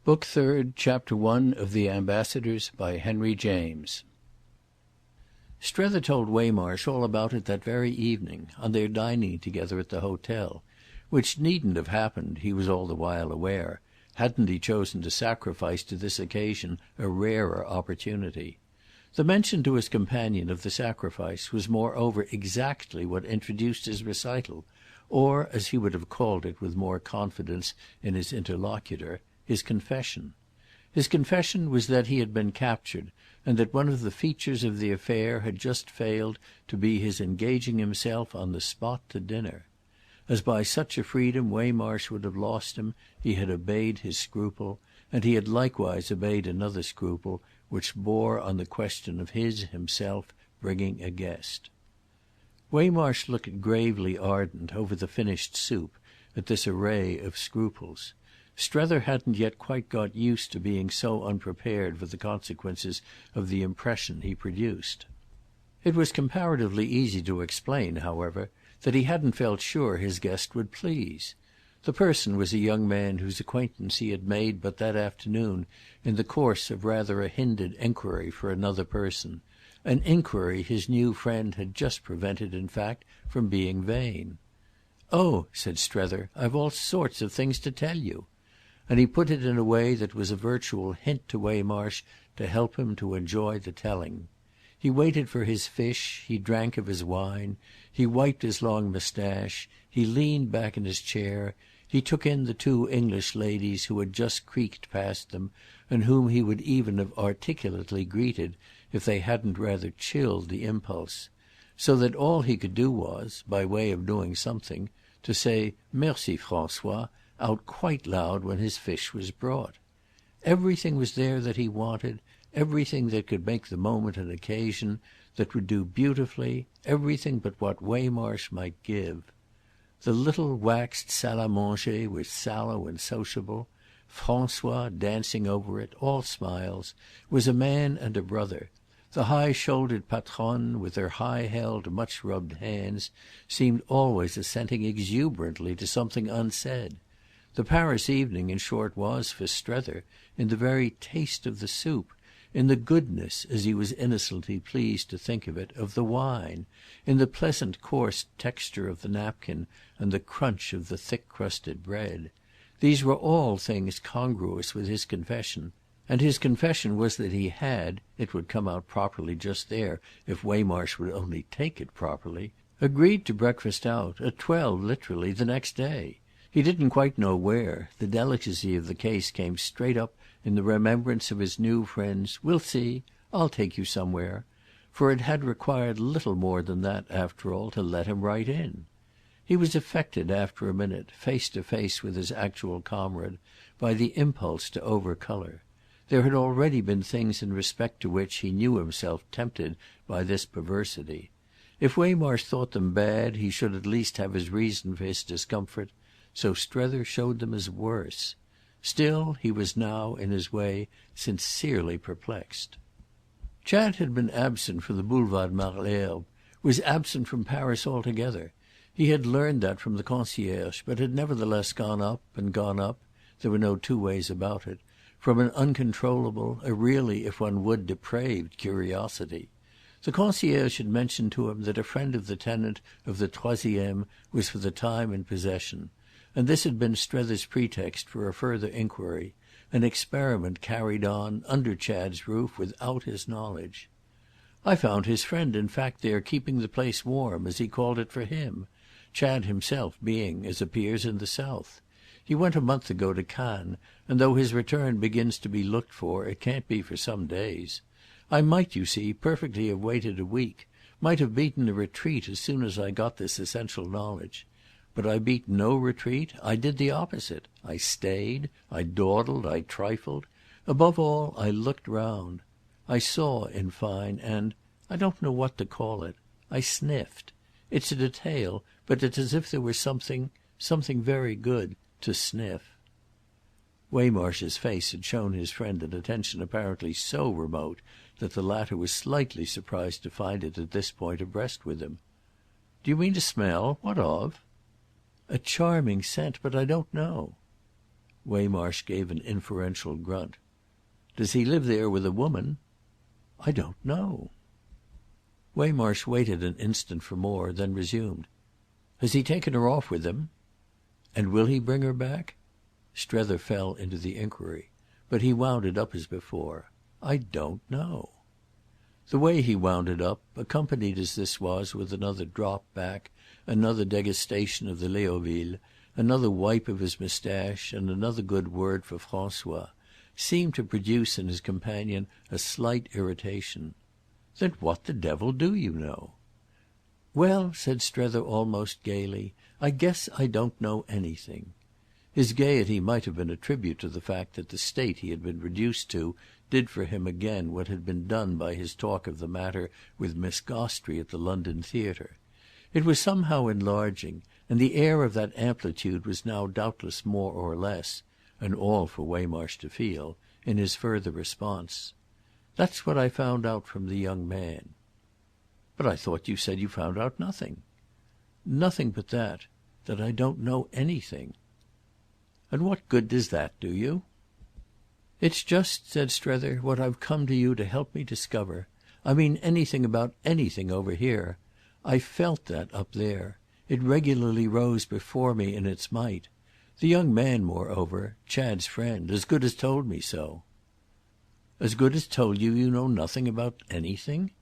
Book Third, Chapter 1 of The Ambassadors, by Henry James. Strether told Waymarsh all about it that very evening, on their dining together at the hotel, which needn't have happened, he was all the while aware, hadn't he chosen to sacrifice to this occasion a rarer opportunity. The mention to his companion of the sacrifice was moreover exactly what introduced his recital, or, as he would have called it with more confidence in his interlocutor, his confession. His confession was that he had been captured, and that one of the features of the affair had just failed to be his engaging himself on the spot to dinner. As by such a freedom Waymarsh would have lost him, he had obeyed his scruple, and he had likewise obeyed another scruple, which bore on the question of his himself bringing a guest. Waymarsh looked gravely ardent over the finished soup at this array of scruples. Strether hadn't yet quite got used to being so unprepared for the consequences of the impression he produced. It was comparatively easy to explain, however, that he hadn't felt sure his guest would please. The person was a young man whose acquaintance he had made but that afternoon in the course of rather a hindered enquiry for another person, an enquiry his new friend had just prevented in fact from being vain. "Oh," said Strether, "I've all sorts of things to tell you." And he put it in a way that was a virtual hint to Waymarsh to help him to enjoy the telling. He waited for his fish, he drank of his wine, he wiped his long moustache, he leaned back in his chair, he took in the two English ladies who had just creaked past them and whom he would even have articulately greeted if they hadn't rather chilled the impulse; so that all he could do was, by way of doing something, to say "Merci, François," out quite loud when his fish was brought. Everything was there that he wanted, everything that could make the moment an occasion, that would do beautifully, everything but what Waymarsh might give. The little waxed salle à manger was sallow and sociable. François, dancing over it, all smiles, was a man and a brother. The high-shouldered patronne, with her high-held, much-rubbed hands, seemed always assenting exuberantly to something unsaid. The Paris evening, in short, was, for Strether, in the very taste of the soup, in the goodness, as he was innocently pleased to think of it, of the wine, in the pleasant coarse texture of the napkin and the crunch of the thick-crusted bread. These were all things congruous with his confession, and his confession was that he had—it would come out properly just there if Waymarsh would only take it properly—agreed to breakfast out, at 12 literally, the next day. He didn't quite know where; the delicacy of the case came straight up in the remembrance of his new friend's "We'll see, I'll take you somewhere"; for it had required little more than that, after all, to let him right in. He was affected after a minute, face to face with his actual comrade, by the impulse to overcolour. There had already been things in respect to which he knew himself tempted by this perversity. If Waymarsh thought them bad he should at least have his reason for his discomfort. So Strether showed them as worse. Still, he was now, in his way, sincerely perplexed. Chad had been absent from the Boulevard Malesherbes, was absent from Paris altogether. He had learned that from the concierge, but had nevertheless gone up, there were no two ways about it, from an uncontrollable, a really, if one would, depraved curiosity. The concierge had mentioned to him that a friend of the tenant of the Troisième was for the time in possession, and this had been Strether's pretext for a further inquiry, an experiment carried on, under Chad's roof, without his knowledge. "I found his friend in fact there keeping the place warm, as he called it, for him, Chad himself being, as appears, in the south. He went a month ago to Cannes, and though his return begins to be looked for it can't be for some days. I might, you see, perfectly have waited a week, might have beaten a retreat as soon as I got this essential knowledge. But I beat no retreat, I did the opposite. I stayed, I dawdled, I trifled. Above all I looked round. I saw, in fine, and—I don't know what to call it—I sniffed. It's a detail, but it's as if there were something very good to sniff." Waymarsh's face had shown his friend an attention apparently so remote that the latter was slightly surprised to find it at this point abreast with him. "Do you mean to smell? What of?" "A charming scent, but I don't know." Waymarsh gave an inferential grunt. "Does he live there with a woman?" "I don't know." Waymarsh waited an instant for more, then resumed. "Has he taken her off with him?" "And will he bring her back?" Strether fell into the inquiry, but he wound it up as before. "I don't know." The way he wound it up, accompanied as this was with another drop back, another degustation of the Léoville, another wipe of his moustache and another good word for François, seemed to produce in his companion a slight irritation. "Then what the devil do you know?" "Well," said Strether almost gaily, "I guess I don't know anything." His gaiety might have been a tribute to the fact that the state he had been reduced to did for him again what had been done by his talk of the matter with Miss Gostrey at the London theatre. It was somehow enlarging, and the air of that amplitude was now doubtless more or less—and all for Waymarsh to feel—in his further response. "That's what I found out from the young man." "But I thought you said you found out nothing." "Nothing but that I don't know anything." "And what good does that do you?" "It's just," said Strether, "what I've come to you to help me discover. I mean anything about anything over here. I felt that up there. It regularly rose before me in its might. The young man, moreover, Chad's friend, as good as told me so." "As good as told you you know nothing about anything?"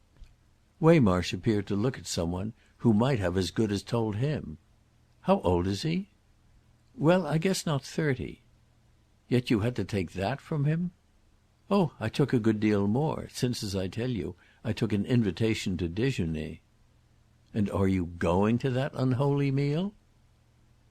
Waymarsh appeared to look at some one who might have as good as told him. "How old is he?" "Well, I guess not 30. "Yet you had to take that from him?" "Oh, I took a good deal more, since, as I tell you, I took an invitation to déjeuner." "And are you going to that unholy meal?"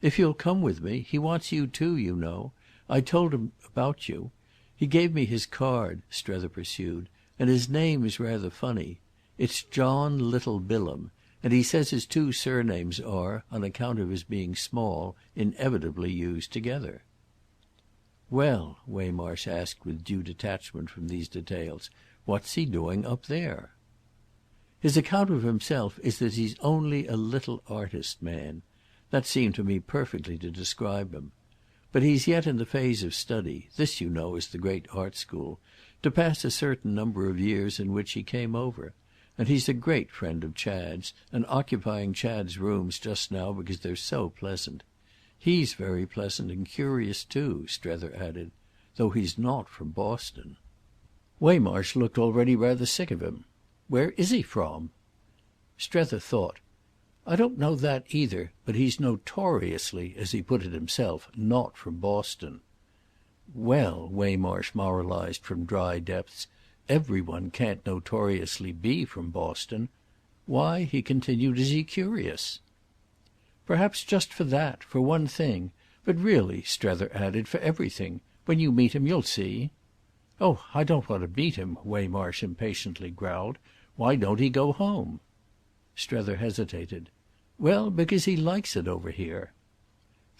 "If you'll come with me. He wants you too, you know. I told him about you. He gave me his card," Strether pursued, "and his name is rather funny. It's John Little Bilham, and he says his two surnames are, on account of his being small, inevitably used together." "Well," Waymarsh asked with due detachment from these details, "what's he doing up there?" "His account of himself is that he's only a little artist man. That seemed to me perfectly to describe him. But he's yet in the phase of study—this, you know, is the great art school—to pass a certain number of years in which he came over. And he's a great friend of Chad's, and occupying Chad's rooms just now because they're so pleasant. He's very pleasant and curious too," Strether added, "though he's not from Boston." Waymarsh looked already rather sick of him. "Where is he from?" Strether thought. "I don't know that either, but he's notoriously, as he put it himself, not from Boston." "Well," Waymarsh moralised from dry depths, "every one can't notoriously be from Boston. Why," he continued, "is he curious?" "Perhaps just for that, for one thing. But really," Strether added, "for everything. When you meet him you'll see." "Oh, I don't want to meet him," Waymarsh impatiently growled. "Why don't he go home?" Strether hesitated. "Well, because he likes it over here."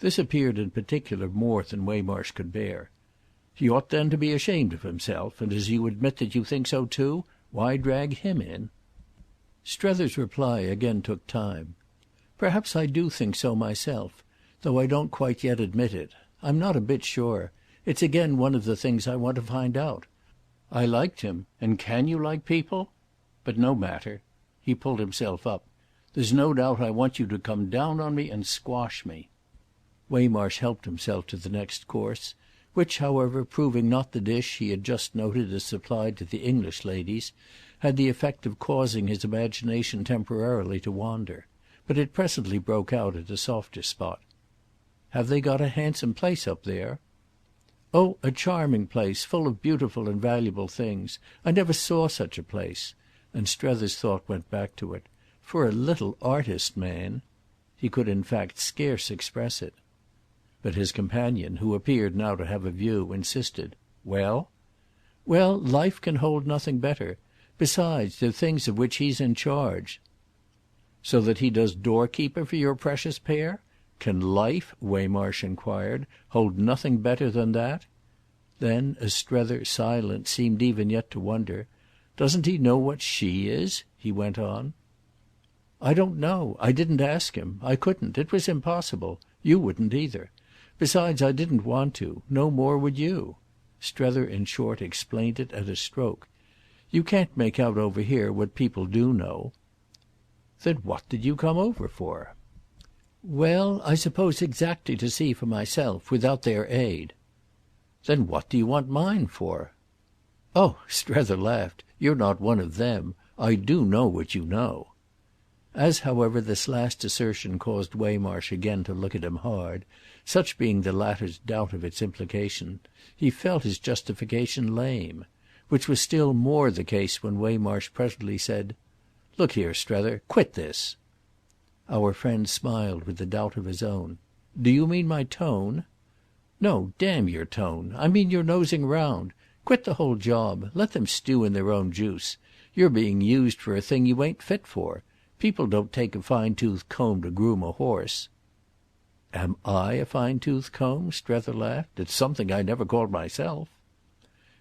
This appeared in particular more than Waymarsh could bear. "He ought then to be ashamed of himself, and as you admit that you think so too, why drag him in?" Strether's reply again took time. "Perhaps I do think so myself, though I don't quite yet admit it. I'm not a bit sure. It's again one of the things I want to find out. I liked him, and can you like people? But no matter." He pulled himself up. "There's no doubt I want you to come down on me and squash me." Waymarsh helped himself to the next course, which, however, proving not the dish he had just noted as supplied to the English ladies, had the effect of causing his imagination temporarily to wander. But it presently broke out at a softer spot. "Have they got a handsome place up there?" "Oh, a charming place, full of beautiful and valuable things. I never saw such a place." And Strether's thought went back to it. "For a little artist man!" He could in fact scarce express it. But his companion, who appeared now to have a view, insisted. "Well?" "Well, life can hold nothing better. Besides, they're things of which he's in charge." "So that he does doorkeeper for your precious pair? Can life," Waymarsh enquired, "hold nothing better than that?" Then as Strether, silent, seemed even yet to wonder, "Doesn't he know what she is?" he went on. "I don't know. I didn't ask him. I couldn't. It was impossible. You wouldn't either. Besides, I didn't want to. No more would you." Strether in short explained it at a stroke. "You can't make out over here what people do know." "Then what did you come over for?" "Well, I suppose exactly to see for myself, without their aid." "Then what do you want mine for?" "Oh," Strether laughed, "you're not one of them. I do know what you know." As, however, this last assertion caused Waymarsh again to look at him hard, such being the latter's doubt of its implication, he felt his justification lame; which was still more the case when Waymarsh presently said, "Look here, Strether, quit this." Our friend smiled with the doubt of his own. "Do you mean my tone?" "No, damn your tone. I mean your nosing round. Quit the whole job. Let them stew in their own juice. You're being used for a thing you ain't fit for. People don't take a fine-tooth comb to groom a horse." "Am I a fine-tooth comb?" Strether laughed. "It's something I never called myself."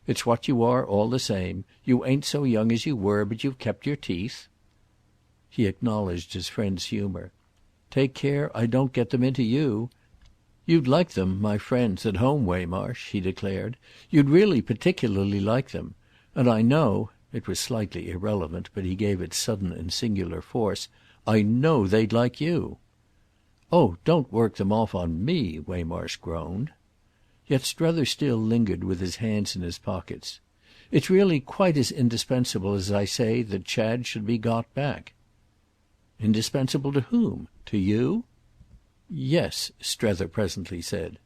"It's what you are, all the same. You ain't so young as you were, but you've kept your teeth." He acknowledged his friend's humour. "Take care I don't get them into you. You'd like them, my friends, at home, Waymarsh," he declared. "You'd really particularly like them. And I know"—it was slightly irrelevant, but he gave it sudden and singular force—"I know they'd like you." "Oh don't work them off on me!" Waymarsh groaned. Yet Strether still lingered with his hands in his pockets. "It's really quite as indispensable as I say that Chad should be got back." "Indispensable to whom? To you?" "Yes," Strether presently said.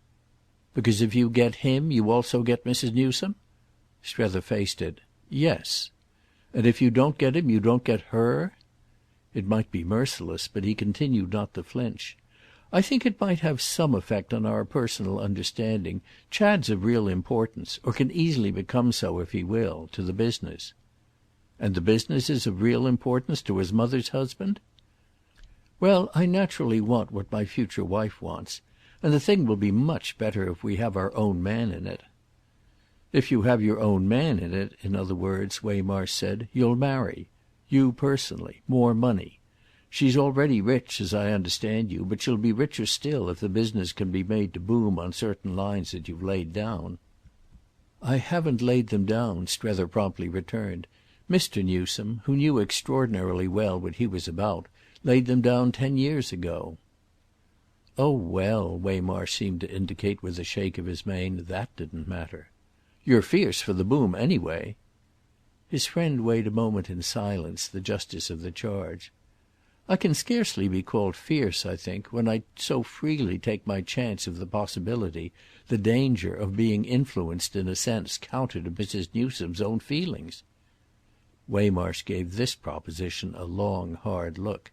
"Because if you get him you also get Mrs. Newsome?" Strether faced it. "Yes." "And if you don't get him you don't get her?" It might be merciless, but he continued not to flinch. "I think it might have some effect on our personal understanding. Chad's of real importance, or can easily become so if he will, to the business." "And the business is of real importance to his mother's husband?" "Well, I naturally want what my future wife wants. And the thing will be much better if we have our own man in it." "If you have your own man in it, in other words," Waymarsh said, "you'll marry. You personally. More money. She's already rich, as I understand you, but she'll be richer still if the business can be made to boom on certain lines that you've laid down." "I haven't laid them down," Strether promptly returned. "Mr. Newsome, who knew extraordinarily well what he was about, laid them down 10 years ago." "Oh well," Waymarsh seemed to indicate with a shake of his mane, that didn't matter. "You're fierce for the boom anyway." His friend weighed a moment in silence the justice of the charge. "I can scarcely be called fierce, I think, when I so freely take my chance of the possibility, the danger, of being influenced in a sense counter to Mrs. Newsome's own feelings." Waymarsh gave this proposition a long hard look.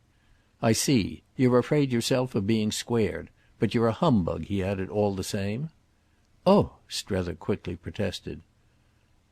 "I see. You're afraid yourself of being squared. But you're a humbug," he added, "all the same." "Oh!" Strether quickly protested.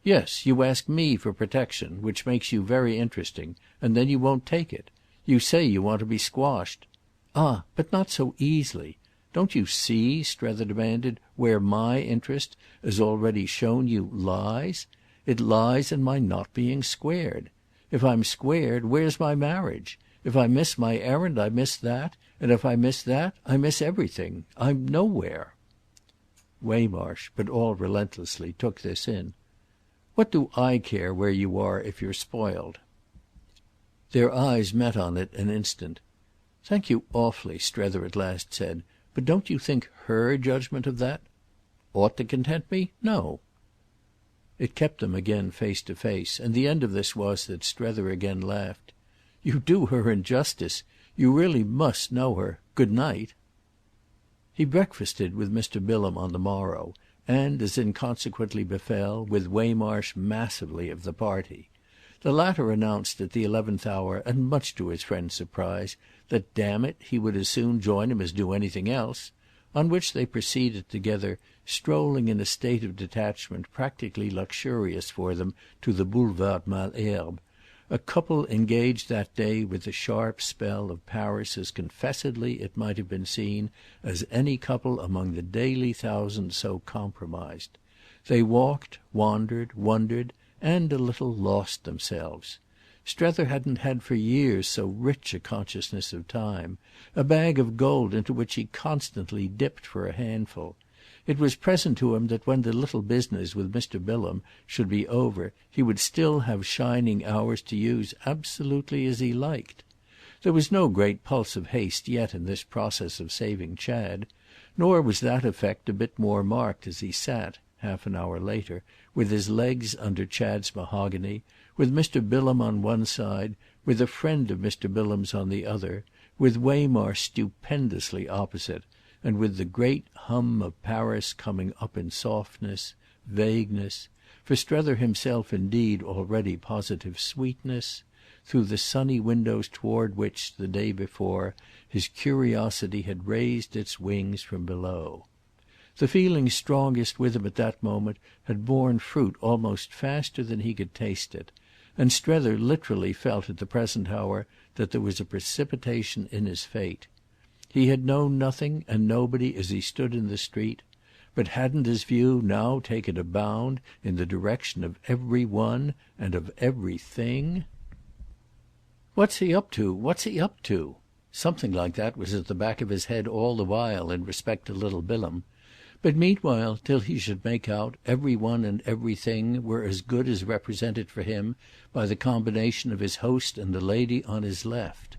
"Yes, you ask me for protection, which makes you very interesting, and then you won't take it. You say you want to be squashed." "Ah but not so easily. Don't you see," Strether demanded, "where my interest, as already shown you, lies? It lies in my not being squared. If I'm squared, where's my marriage? If I miss my errand I miss that, and if I miss that I miss everything. I'm nowhere." Waymarsh, but all relentlessly, took this in. "What do I care where you are if you're spoiled?" Their eyes met on it an instant. "Thank you awfully," Strether at last said, "but don't you think her judgment of that—" "Ought to content me? No." It kept them again face to face, and the end of this was that Strether again laughed. "You do her injustice. You really must know her. Good night." He breakfasted with Mr. Bilham on the morrow, and, as inconsequently befell, with Waymarsh massively of the party. The latter announced at the 11th hour, and much to his friend's surprise, that, damn it, he would as soon join him as do anything else; on which they proceeded together, strolling in a state of detachment practically luxurious for them to the Boulevard Malesherbes, a couple engaged that day with the sharp spell of Paris as confessedly, it might have been seen, as any couple among the daily thousand so compromised. They walked, wandered, wondered, and a little lost themselves. Strether hadn't had for years so rich a consciousness of time, a bag of gold into which he constantly dipped for a handful. It was present to him that when the little business with Mr. Bilham should be over he would still have shining hours to use absolutely as he liked. There was no great pulse of haste yet in this process of saving Chad, nor was that effect a bit more marked as he sat, half an hour later, with his legs under Chad's mahogany, with Mr. Bilham on one side, with a friend of Mr. Bilham's on the other, with Waymarsh stupendously opposite, and with the great hum of Paris coming up in softness, vagueness, for Strether himself indeed already positive sweetness, through the sunny windows toward which, the day before, his curiosity had raised its wings from below. The feeling strongest with him at that moment had borne fruit almost faster than he could taste it, and Strether literally felt at the present hour that there was a precipitation in his fate. He had known nothing and nobody as he stood in the street, but hadn't his view now taken a bound in the direction of every one and of everything? "What's he up to? What's he up to?" Something like that was at the back of his head all the while in respect to little Bilham. But meanwhile, till he should make out, every one and everything were as good as represented for him by the combination of his host and the lady on his left.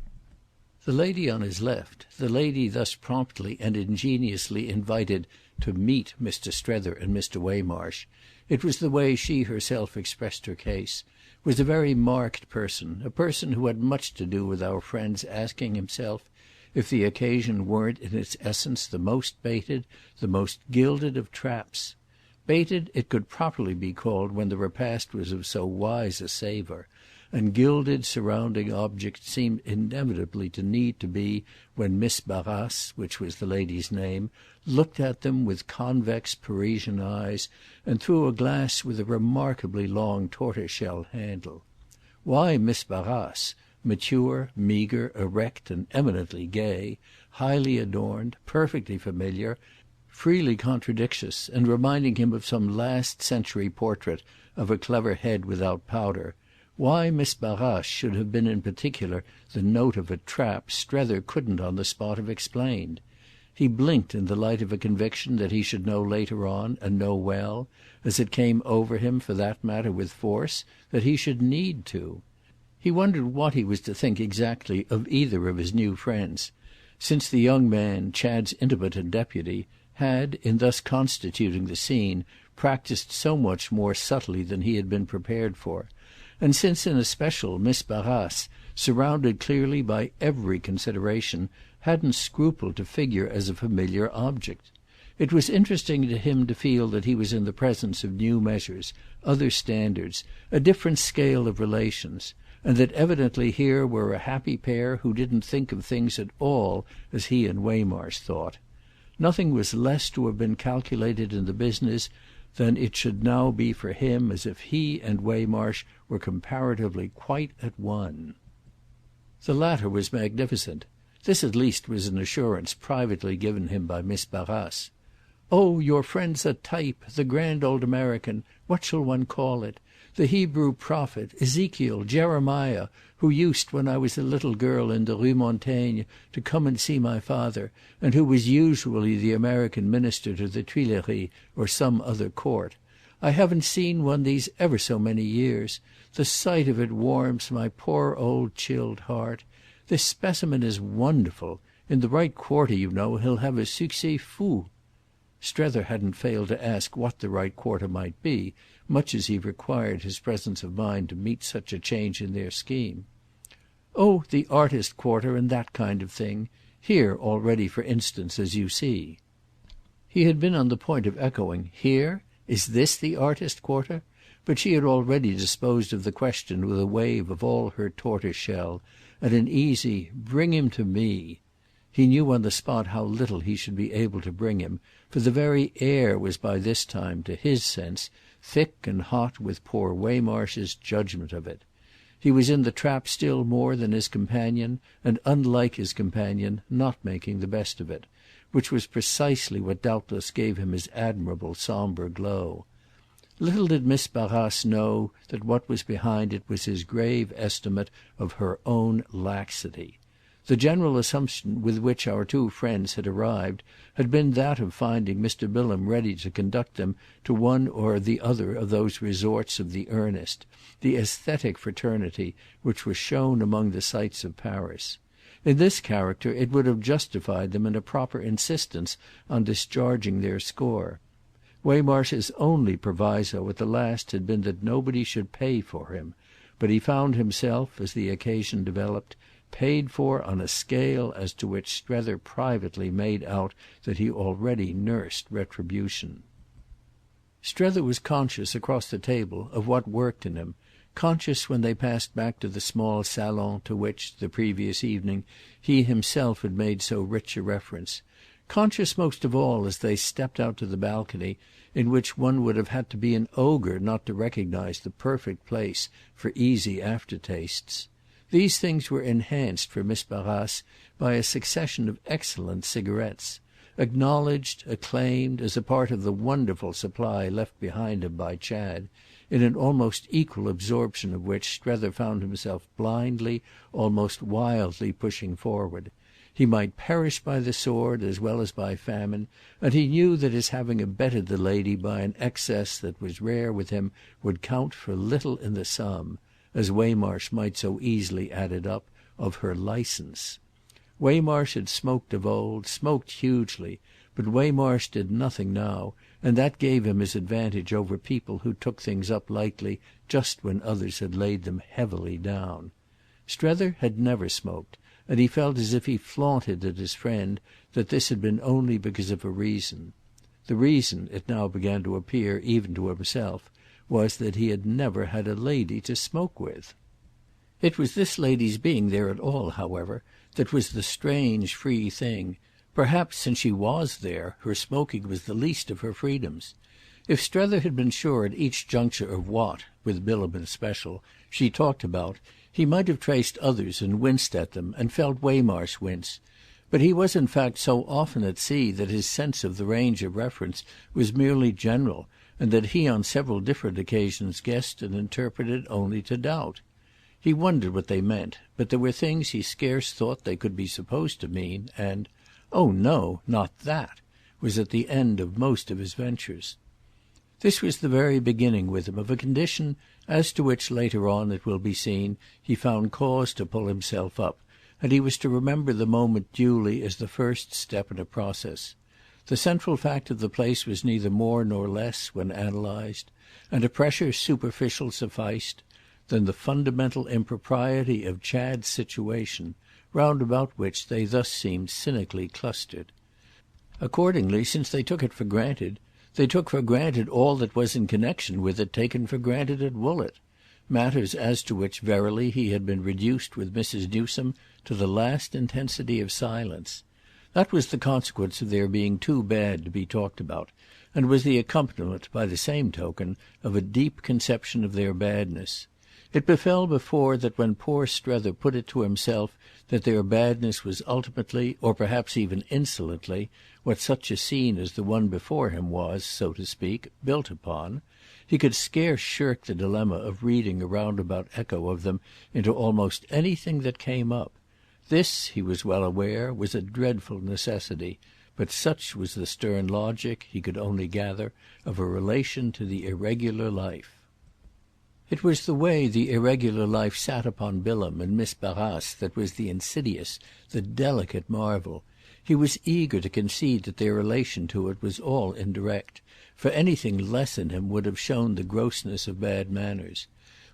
The lady on his left, the lady thus promptly and ingeniously invited to meet Mr. Strether and Mr. Waymarsh—it was the way she herself expressed her case—was a very marked person, a person who had much to do with our friend's asking himself if the occasion weren't in its essence the most baited, the most gilded of traps. Baited it could properly be called when the repast was of so wise a savour, and gilded surrounding objects seemed inevitably to need to be when Miss Barrace, which was the lady's name, looked at them with convex Parisian eyes and through a glass with a remarkably long tortoise-shell handle. Why Miss Barrace? Mature, meagre, erect and eminently gay, highly adorned, perfectly familiar, freely contradictious and reminding him of some last-century portrait of a clever head without powder, why Miss Barrace should have been in particular the note of a trap Strether couldn't on the spot have explained. He blinked in the light of a conviction that he should know later on, and know well, as it came over him, for that matter with force, that he should need to. He wondered what he was to think exactly of either of his new friends, since the young man, Chad's intimate and deputy, had, in thus constituting the scene, practised so much more subtly than he had been prepared for, and since in especial Miss Barrace, surrounded clearly by every consideration, hadn't scrupled to figure as a familiar object. It was interesting to him to feel that he was in the presence of new measures, other standards, a different scale of relations, and that evidently here were a happy pair who didn't think of things at all as he and Waymarsh thought. Nothing was less to have been calculated in the business than it should now be for him as if he and Waymarsh were comparatively quite at one. The latter was magnificent. This at least was an assurance privately given him by Miss Barrace. "Oh, your friend's a type, the grand old American, what shall one call it? The Hebrew prophet, Ezekiel, Jeremiah, who used, when I was a little girl in the Rue Montaigne, to come and see my father, and who was usually the American minister to the Tuileries or some other court. I haven't seen one these ever so many years. The sight of it warms my poor old chilled heart. This specimen is wonderful. In the right quarter, you know, he'll have a succès fou." Strether hadn't failed to ask what the right quarter might be, much as he required his presence of mind to meet such a change in their scheme. "Oh, the artist quarter and that kind of thing. Here already, for instance, as you see." He had been on the point of echoing "Here? Is this the artist quarter?" but she had already disposed of the question with a wave of all her tortoise-shell and an easy "Bring him to me." He knew on the spot how little he should be able to bring him, for the very air was by this time, to his sense, thick and hot with poor Waymarsh's judgment of it. He was in the trap still more than his companion, and, unlike his companion, not making the best of it, which was precisely what doubtless gave him his admirable sombre glow. Little did Miss Barrace know that what was behind it was his grave estimate of her own laxity. The general assumption with which our two friends had arrived had been that of finding Mr. Bilham ready to conduct them to one or the other of those resorts of the earnest, the aesthetic fraternity which was shown among the sights of Paris. In this character it would have justified them in a proper insistence on discharging their score. Waymarsh's only proviso at the last had been that nobody should pay for him, but he found himself, as the occasion developed, paid for on a scale as to which Strether privately made out that he already nursed retribution. Strether was conscious across the table of what worked in him, conscious when they passed back to the small salon to which, the previous evening, he himself had made so rich a reference, conscious most of all as they stepped out to the balcony, in which one would have had to be an ogre not to recognise the perfect place for easy aftertastes. These things were enhanced for Miss Barrace by a succession of excellent cigarettes, acknowledged, acclaimed, as a part of the wonderful supply left behind him by Chad, in an almost equal absorption of which Strether found himself blindly, almost wildly pushing forward. He might perish by the sword as well as by famine, and he knew that his having abetted the lady by an excess that was rare with him would count for little in the sum, as Waymarsh might so easily add it up, of her licence. Waymarsh had smoked of old, smoked hugely, but Waymarsh did nothing now, and that gave him his advantage over people who took things up lightly just when others had laid them heavily down. Strether had never smoked, and he felt as if he flaunted at his friend that this had been only because of a reason. The reason, it now began to appear even to himself, was that he had never had a lady to smoke with. It was this lady's being there at all, however, that was the strange free thing. Perhaps, since she was there, her smoking was the least of her freedoms. If Strether had been sure at each juncture of what, with Bilham in especial, she talked about, he might have traced others and winced at them and felt Waymarsh wince. But he was in fact so often at sea that his sense of the range of reference was merely general, and that he on several different occasions guessed and interpreted only to doubt. He wondered what they meant, but there were things he scarce thought they could be supposed to mean, and "Oh no, not that!" was at the end of most of his ventures. This was the very beginning with him of a condition as to which, later on, it will be seen, he found cause to pull himself up, and he was to remember the moment duly as the first step in a process. The central fact of the place was neither more nor less, when analysed, and a pressure superficial sufficed, than the fundamental impropriety of Chad's situation, round about which they thus seemed cynically clustered. Accordingly, since they took it for granted, they took for granted all that was in connection with it taken for granted at Woollett, matters as to which verily he had been reduced with Mrs. Newsome to the last intensity of silence. That was the consequence of their being too bad to be talked about, and was the accompaniment, by the same token, of a deep conception of their badness. It befell before that when poor Strether put it to himself that their badness was ultimately, or perhaps even insolently, what such a scene as the one before him was, so to speak, built upon, he could scarce shirk the dilemma of reading a roundabout echo of them into almost anything that came up. This, he was well aware, was a dreadful necessity, but such was the stern logic, he could only gather, of a relation to the irregular life. It was the way the irregular life sat upon Bilham and Miss Barrace that was the insidious, the delicate marvel. He was eager to concede that their relation to it was all indirect, for anything less in him would have shown the grossness of bad manners.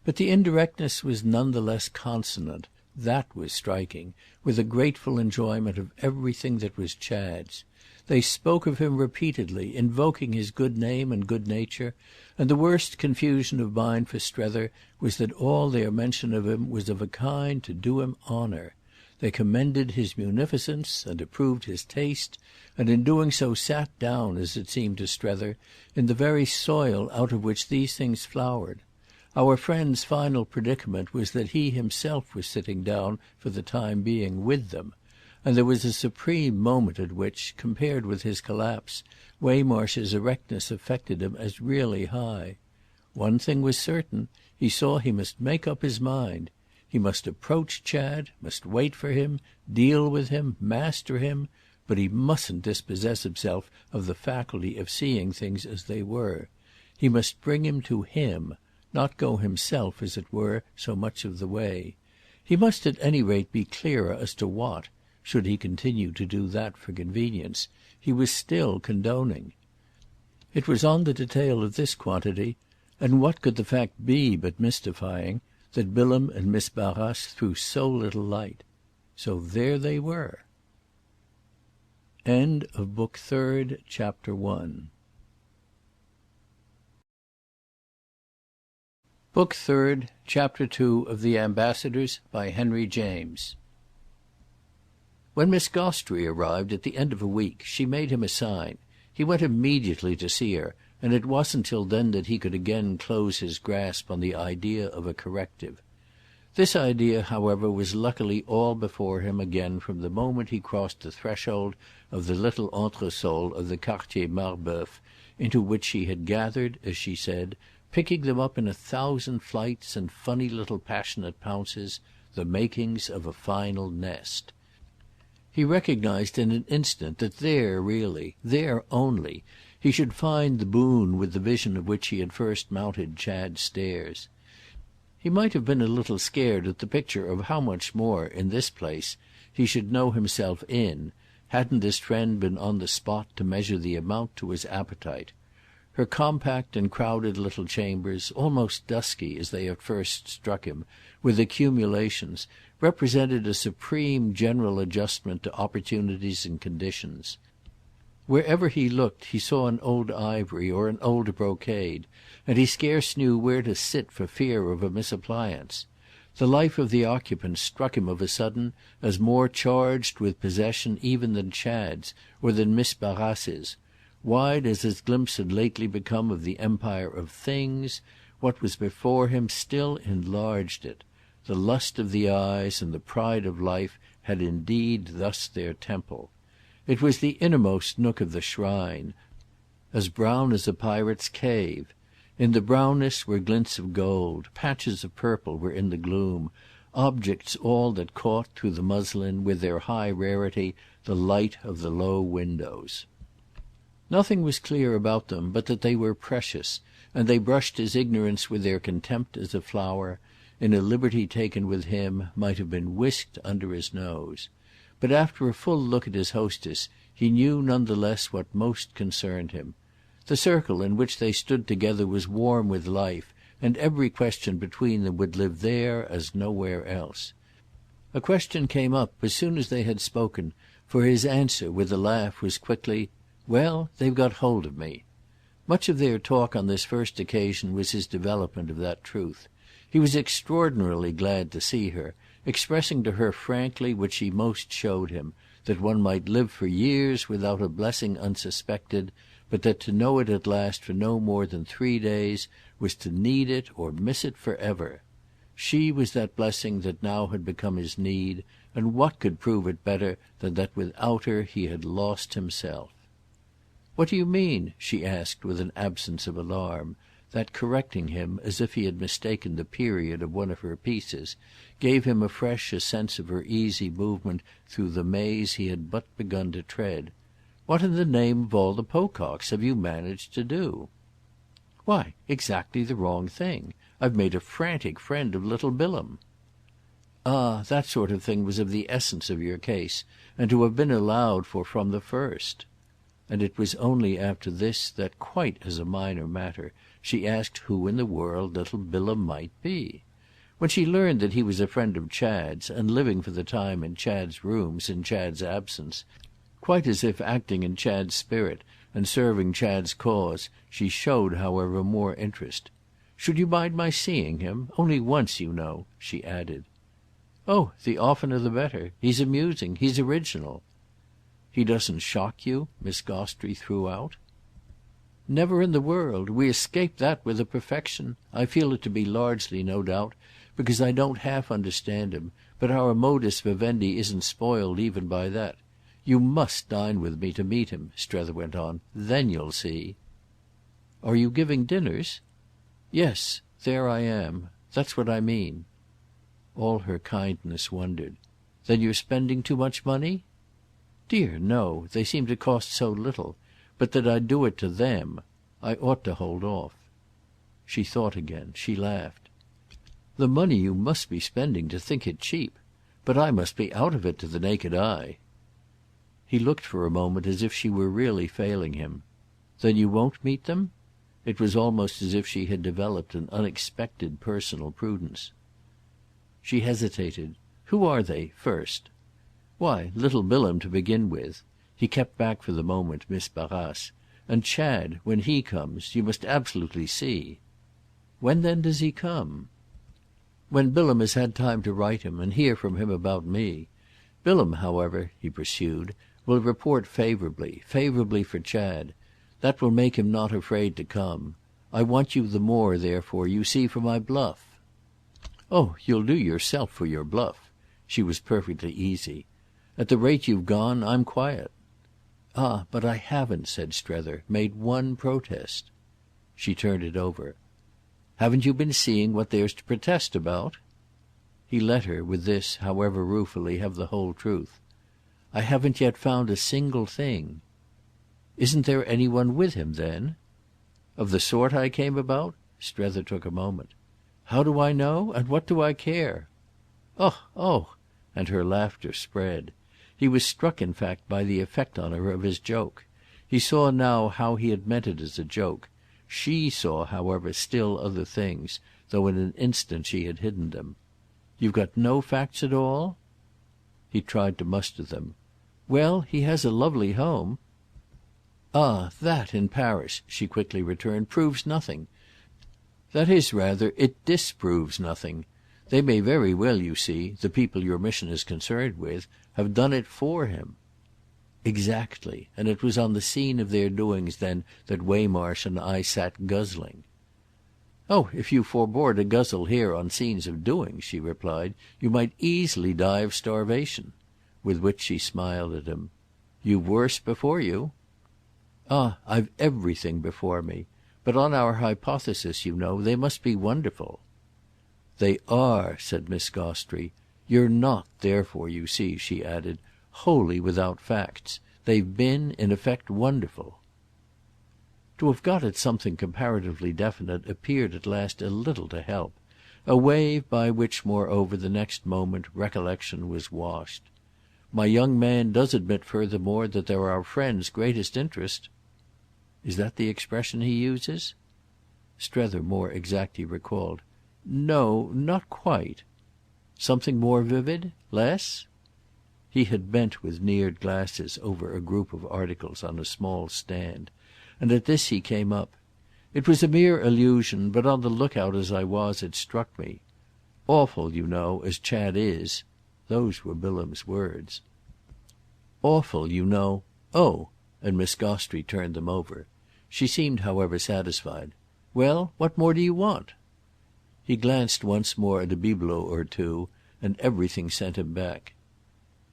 But the indirectness was none the less consonant, that was striking, with a grateful enjoyment of everything that was Chad's. They spoke of him repeatedly, invoking his good name and good nature, and the worst confusion of mind for Strether was that all their mention of him was of a kind to do him honour. They commended his munificence and approved his taste, and in doing so sat down, as it seemed to Strether, in the very soil out of which these things flowered. Our friend's final predicament was that he himself was sitting down, for the time being, with them, and there was a supreme moment at which, compared with his collapse, Waymarsh's erectness affected him as really high. One thing was certain: he saw he must make up his mind. He must approach Chad, must wait for him, deal with him, master him, but he mustn't dispossess himself of the faculty of seeing things as they were. He must bring him to him, not go himself, as it were, so much of the way. He must at any rate be clearer as to what, should he continue to do that for convenience, he was still condoning. It was on the detail of this quantity, and what could the fact be but mystifying, that Bilham and Miss Barrace threw so little light. So there they were. End of Book Third, Chapter 1. Book Third, Chapter 2 of The Ambassadors, by Henry James. When Miss Gostrey arrived at the end of a week, she made him a sign. He went immediately to see her, and it wasn't till then that he could again close his grasp on the idea of a corrective. This idea, however, was luckily all before him again from the moment he crossed the threshold of the little entresol of the Quartier Marbeuf, into which she had gathered, as she said, picking them up in 1,000 flights and funny little passionate pounces, the makings of a final nest. He recognised in an instant that there really, there only, he should find the boon with the vision of which he had first mounted Chad's stairs. He might have been a little scared at the picture of how much more, in this place, he should know himself in, hadn't his friend been on the spot to measure the amount to his appetite. Her compact and crowded little chambers, almost dusky as they at first struck him, with accumulations, represented a supreme general adjustment to opportunities and conditions. Wherever he looked he saw an old ivory or an old brocade, and he scarce knew where to sit for fear of a misappliance. The life of the occupant struck him of a sudden as more charged with possession even than Chad's or than Miss Barrace's. Wide as his glimpse had lately become of the empire of things, what was before him still enlarged it. The lust of the eyes and the pride of life had indeed thus their temple. It was the innermost nook of the shrine, as brown as a pirate's cave. In the brownness were glints of gold, patches of purple were in the gloom, objects all that caught, through the muslin, with their high rarity, the light of the low windows. Nothing was clear about them but that they were precious, and they brushed his ignorance with their contempt as a flower, in a liberty taken with him, might have been whisked under his nose. But after a full look at his hostess he knew none the less what most concerned him. The circle in which they stood together was warm with life, and every question between them would live there as nowhere else. A question came up as soon as they had spoken, for his answer, with a laugh, was quickly, "Well, they've got hold of me." Much of their talk on this first occasion was his development of that truth. He was extraordinarily glad to see her, expressing to her frankly what she most showed him, that one might live for years without a blessing unsuspected, but that to know it at last for no more than 3 days was to need it or miss it for ever. She was that blessing that now had become his need, and what could prove it better than that without her he had lost himself? "What do you mean?" she asked with an absence of alarm, that, correcting him as if he had mistaken the period of one of her pieces, gave him afresh a sense of her easy movement through the maze he had but begun to tread. "What in the name of all the Pococks have you managed to do?" "Why, exactly the wrong thing. I've made a frantic friend of little Bilham." "Ah, that sort of thing was of the essence of your case, and to have been allowed for from the first." And it was only after this that, quite as a minor matter, she asked who in the world little Bilham might be. When she learned that he was a friend of Chad's, and living for the time in Chad's rooms in Chad's absence, quite as if acting in Chad's spirit and serving Chad's cause, she showed, however, more interest. "Should you mind my seeing him? Only once, you know," she added. "Oh, the oftener the better. He's amusing. He's original." "He doesn't shock you?" Miss Gostrey threw out. "Never in the world. We escape that with a perfection. I feel it to be largely, no doubt, because I don't half understand him, but our modus vivendi isn't spoiled even by that. You must dine with me to meet him," Strether went on. "Then you'll see." "Are you giving dinners?" "Yes, there I am. That's what I mean." All her kindness wondered. "Then you're spending too much money?" "Dear no. They seem to cost so little. But that I'd do it to them. I ought to hold off." She thought again. She laughed. "The money you must be spending to think it cheap! But I must be out of it to the naked eye." He looked for a moment as if she were really failing him. "Then you won't meet them?" It was almost as if she had developed an unexpected personal prudence. She hesitated. "Who are they, first?" "Why, little Bilham to begin with." He kept back for the moment Miss Barrace. "And Chad, when he comes, you must absolutely see." "When then does he come?" "When Bilham has had time to write him, and hear from him about me. Bilham, however," he pursued, "will report favourably for Chad. That will make him not afraid to come. I want you the more, therefore, you see, for my bluff." "Oh you'll do yourself for your bluff." She was perfectly easy. "At the rate you've gone I'm quiet." "Ah but I haven't," said Strether, "made one protest." She turned it over. "Haven't you been seeing what there's to protest about?" He let her, with this, however ruefully, have the whole truth. "I haven't yet found a single thing." "Isn't there any one with him then?" "Of the sort I came about?" Strether took a moment. "How do I know? And what do I care?" "Oh, oh!" And her laughter spread. He was struck in fact by the effect on her of his joke. He saw now how he had meant it as a joke. She saw, however, still other things, though in an instant she had hidden them. "You've got no facts at all?" He tried to muster them. "Well, he has a lovely home." "Ah that, in Paris," she quickly returned, "proves nothing. That is, rather, it disproves nothing. They may very well, you see, the people your mission is concerned with, have done it for him." "Exactly. And it was on the scene of their doings then that Waymarsh and I sat guzzling." "Oh if you forbore to guzzle here on scenes of doings," she replied, "you might easily die of starvation." With which she smiled at him. "You've worse before you." "Ah I've everything before me. But on our hypothesis, you know, they must be wonderful." "They are," said Miss Gostrey. "You're not, therefore, you see," she added, "wholly without facts. They've been, in effect, wonderful." To have got at something comparatively definite appeared at last a little to help, a wave by which, moreover, the next moment, recollection was washed. "My young man does admit furthermore that they're our friend's greatest interest." "Is that the expression he uses?" Strether more exactly recalled. "No, not quite." "Something more vivid? Less?" He had bent with neared glasses over a group of articles on a small stand, and at this he came up. "It was a mere allusion, but on the look-out as I was it struck me. Awful, you know, as Chad is." Those were Bilham's words. "Awful, you know. Oh!" And Miss Gostrey turned them over. She seemed, however, satisfied. "Well, what more do you want?" He glanced once more at a bibelot or two, and everything sent him back.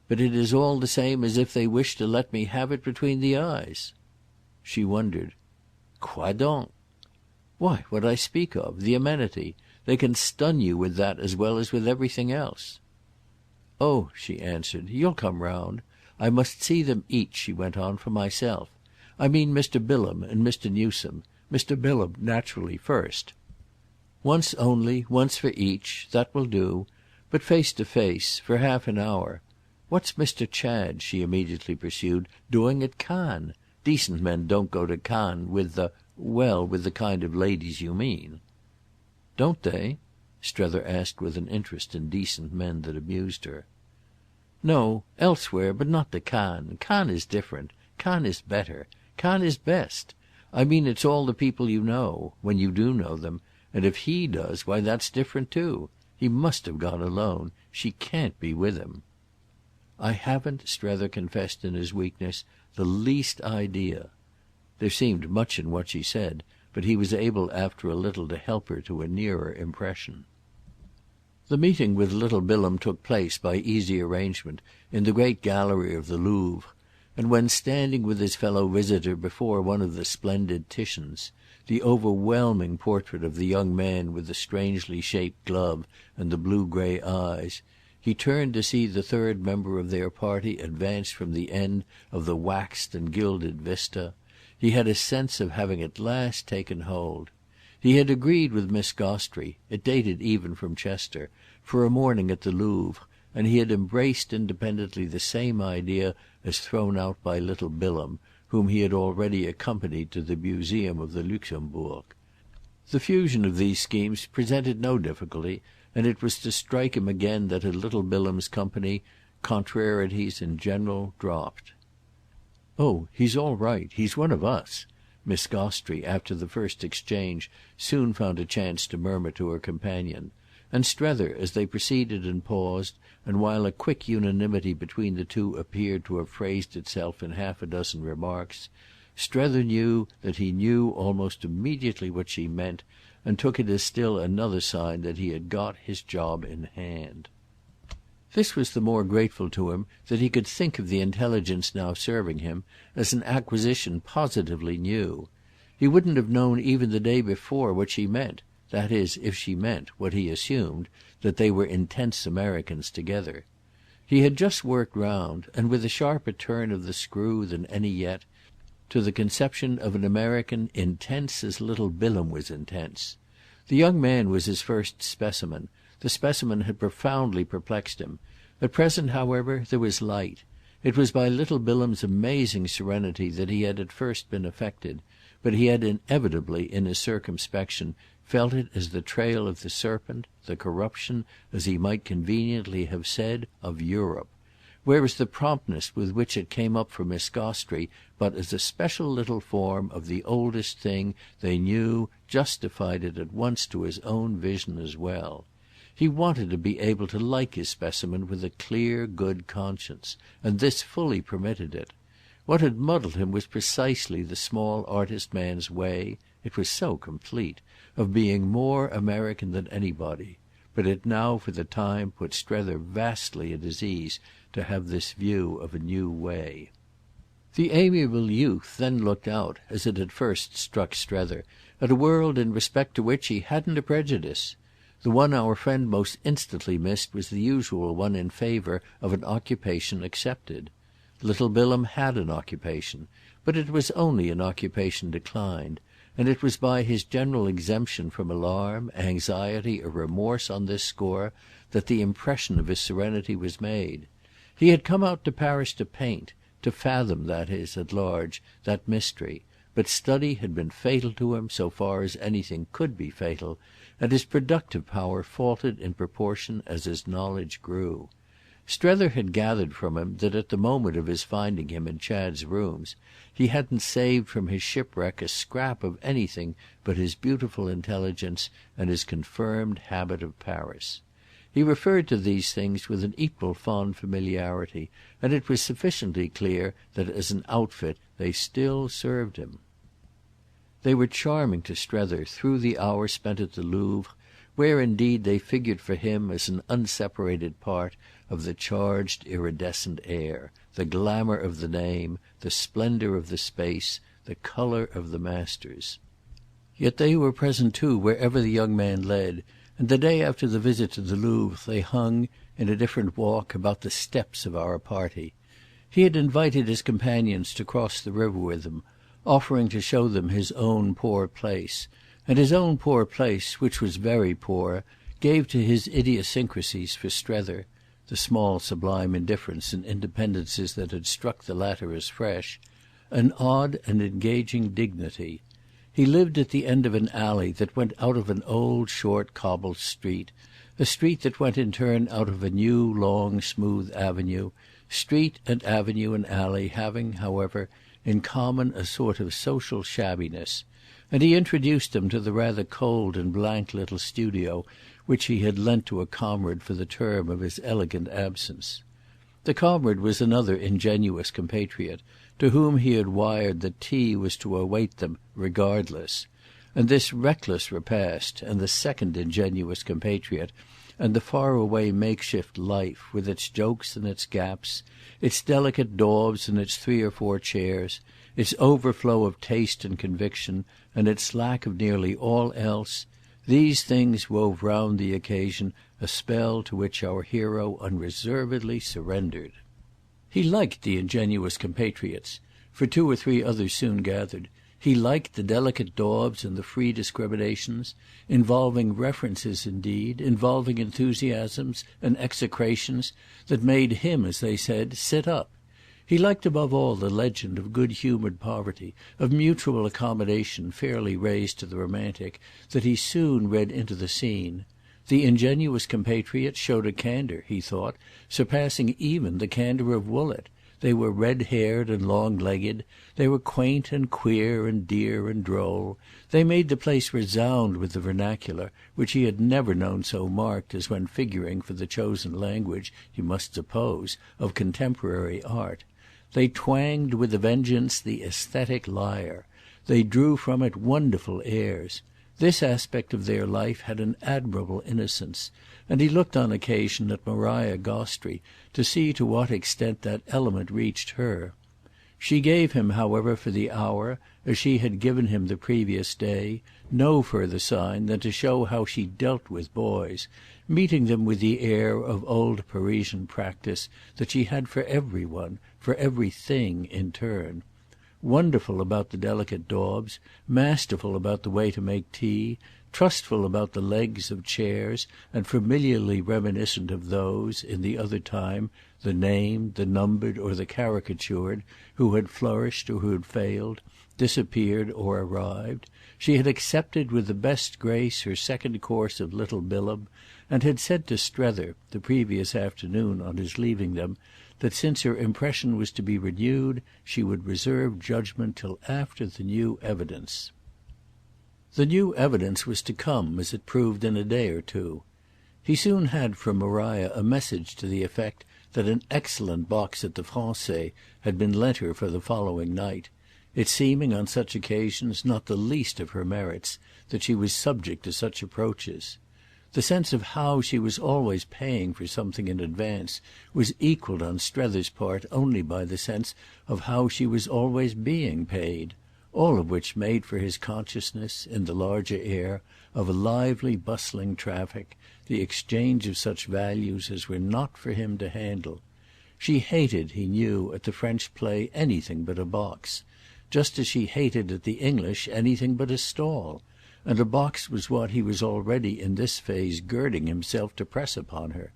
"But it is all the same as if they wished to let me have it between the eyes." She wondered. "Quoi donc?" "Why, what I speak of. The amenity. They can stun you with that as well as with everything else." "Oh," she answered, "you'll come round. I must see them each," she went on, "for myself. I mean Mr. Bilham and Mr. Newsome. Mr. Bilham, naturally, first. Once only, once for each. That will do. But face to face. For half an hour. What's Mr. Chad," she immediately pursued, "doing at Cannes? Decent men don't go to Cannes with with the kind of ladies you mean." "Don't they?" Strether asked with an interest in decent men that amused her. "No, elsewhere, but not to Cannes. Cannes is different. Cannes is better. Cannes is best. I mean it's all the people you know—when you do know them. And if he does, why that's different too. He must have gone alone. She can't be with him." "I haven't," Strether confessed in his weakness, "the least idea." There seemed much in what she said, but he was able after a little to help her to a nearer impression. The meeting with little Bilham took place, by easy arrangement, in the great gallery of the Louvre, and when standing with his fellow visitor before one of the splendid Titians, the overwhelming portrait of the young man with the strangely shaped glove and the blue-grey eyes, he turned to see the third member of their party advance from the end of the waxed and gilded vista. He had a sense of having at last taken hold. He had agreed with Miss Gostrey, it dated even from Chester, for a morning at the Louvre, and he had embraced independently the same idea as thrown out by little Bilham, whom he had already accompanied to the Museum of the Luxembourg. The fusion of these schemes presented no difficulty, and it was to strike him again that at little Bilham's company contrarieties in general dropped. "Oh, he's all right. He's one of us," Miss Gostrey, after the first exchange, soon found a chance to murmur to her companion; and Strether, as they proceeded and paused, and while a quick unanimity between the two appeared to have phrased itself in half a dozen remarks, Strether knew that he knew almost immediately what she meant, and took it as still another sign that he had got his job in hand. This was the more grateful to him that he could think of the intelligence now serving him as an acquisition positively new. He wouldn't have known even the day before what she meant, that is if she meant, what he assumed, that they were intense Americans together. He had just worked round, and with a sharper turn of the screw than any yet, to the conception of an American intense as little Bilham was intense. The young man was his first specimen. The specimen had profoundly perplexed him. At present, however, there was light. It was by little Bilham's amazing serenity that he had at first been affected, but he had inevitably, in his circumspection, felt it as the trail of the serpent, the corruption, as he might conveniently have said, of Europe; whereas the promptness with which it came up for Miss Gostrey but as a special little form of the oldest thing they knew justified it at once to his own vision as well. He wanted to be able to like his specimen with a clear good conscience, and this fully permitted it. What had muddled him was precisely the small artist man's way—it was so complete—of being more American than anybody; but it now for the time put Strether vastly at his ease to have this view of a new way. The amiable youth then looked out, as it had first struck Strether, at a world in respect to which he hadn't a prejudice. The one our friend most instantly missed was the usual one in favour of an occupation accepted. Little Bilham had an occupation, but it was only an occupation declined, and it was by his general exemption from alarm, anxiety or remorse on this score that the impression of his serenity was made. He had come out to Paris to paint, to fathom, that is, at large, that mystery, but study had been fatal to him so far as anything could be fatal, and his productive power faltered in proportion as his knowledge grew. Strether had gathered from him that at the moment of his finding him in Chad's rooms he hadn't saved from his shipwreck a scrap of anything but his beautiful intelligence and his confirmed habit of Paris. He referred to these things with an equal fond familiarity, and it was sufficiently clear that as an outfit they still served him. They were charming to Strether through the hour spent at the Louvre, where indeed they figured for him as an unseparated part of the charged iridescent air, the glamour of the name, the splendour of the space, the colour of the masters. Yet they were present too wherever the young man led, and the day after the visit to the Louvre they hung, in a different walk, about the steps of our party. He had invited his companions to cross the river with him, offering to show them his own poor place, and his own poor place, which was very poor, gave to his idiosyncrasies for Strether, the small sublime indifference and independences that had struck the latter as fresh, an odd and engaging dignity. He lived at the end of an alley that went out of an old short cobbled street, a street that went in turn out of a new long smooth avenue, street and avenue and alley having, however, in common a sort of social shabbiness, and he introduced him to the rather cold and blank little studio which he had lent to a comrade for the term of his elegant absence. The comrade was another ingenuous compatriot, to whom he had wired that tea was to await them regardless, and this reckless repast, and the second ingenuous compatriot, and the far-away makeshift life, with its jokes and its gaps, its delicate daubs and its 3 or 4 chairs, its overflow of taste and conviction, and its lack of nearly all else, these things wove round the occasion a spell to which our hero unreservedly surrendered. He liked the ingenuous compatriots, for two or three others soon gathered. He liked the delicate daubs and the free discriminations, involving references indeed, involving enthusiasms and execrations that made him, as they said, sit up. He liked above all the legend of good-humoured poverty, of mutual accommodation fairly raised to the romantic, that he soon read into the scene. The ingenuous compatriots showed a candour, he thought, surpassing even the candour of Woollett. They were red-haired and long-legged. They were quaint and queer and dear and droll. They made the place resound with the vernacular, which he had never known so marked as when figuring for the chosen language, you must suppose, of contemporary art. They twanged with a vengeance the aesthetic lyre. They drew from it wonderful airs. This aspect of their life had an admirable innocence, and he looked on occasion at Maria Gostrey to see to what extent that element reached her. She gave him, however, for the hour, as she had given him the previous day, no further sign than to show how she dealt with boys, meeting them with the air of old Parisian practice that she had for every one, for everything in turn. Wonderful about the delicate daubs, masterful about the way to make tea, trustful about the legs of chairs, and familiarly reminiscent of those, in the other time, the named, the numbered, or the caricatured, who had flourished or who had failed, disappeared or arrived, she had accepted with the best grace her second course of Little Bilham, and had said to Strether, the previous afternoon on his leaving them, that since her impression was to be renewed she would reserve judgment till after the new evidence. The new evidence was to come, as it proved, in a day or two. He soon had from Maria a message to the effect that an excellent box at the Français had been lent her for the following night, it seeming on such occasions not the least of her merits that she was subject to such approaches. The sense of how she was always paying for something in advance was equalled on Strether's part only by the sense of how she was always being paid, all of which made for his consciousness, in the larger air, of a lively bustling traffic, the exchange of such values as were not for him to handle. She hated, he knew, at the French play anything but a box, just as she hated at the English anything but a stall, and a box was what he was already in this phase girding himself to press upon her.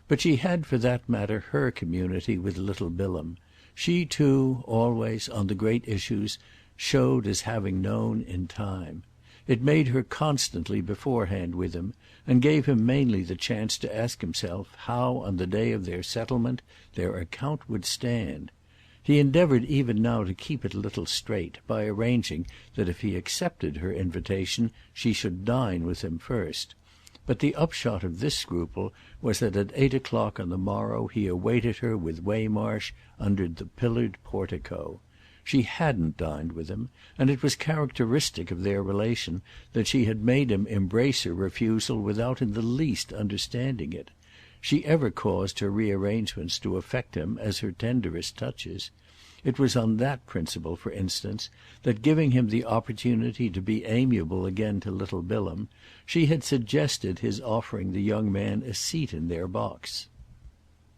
But she had for that matter her community with Little Bilham. She too, always, on the great issues, showed as having known in time. It made her constantly beforehand with him, and gave him mainly the chance to ask himself how on the day of their settlement their account would stand. He endeavoured even now to keep it a little straight by arranging that if he accepted her invitation she should dine with him first. But the upshot of this scruple was that at 8 o'clock on the morrow he awaited her with Waymarsh under the pillared portico. She hadn't dined with him, and it was characteristic of their relation that she had made him embrace her refusal without in the least understanding it. She ever caused her rearrangements to affect him as her tenderest touches. It was on that principle, for instance, that, giving him the opportunity to be amiable again to Little Bilham, she had suggested his offering the young man a seat in their box.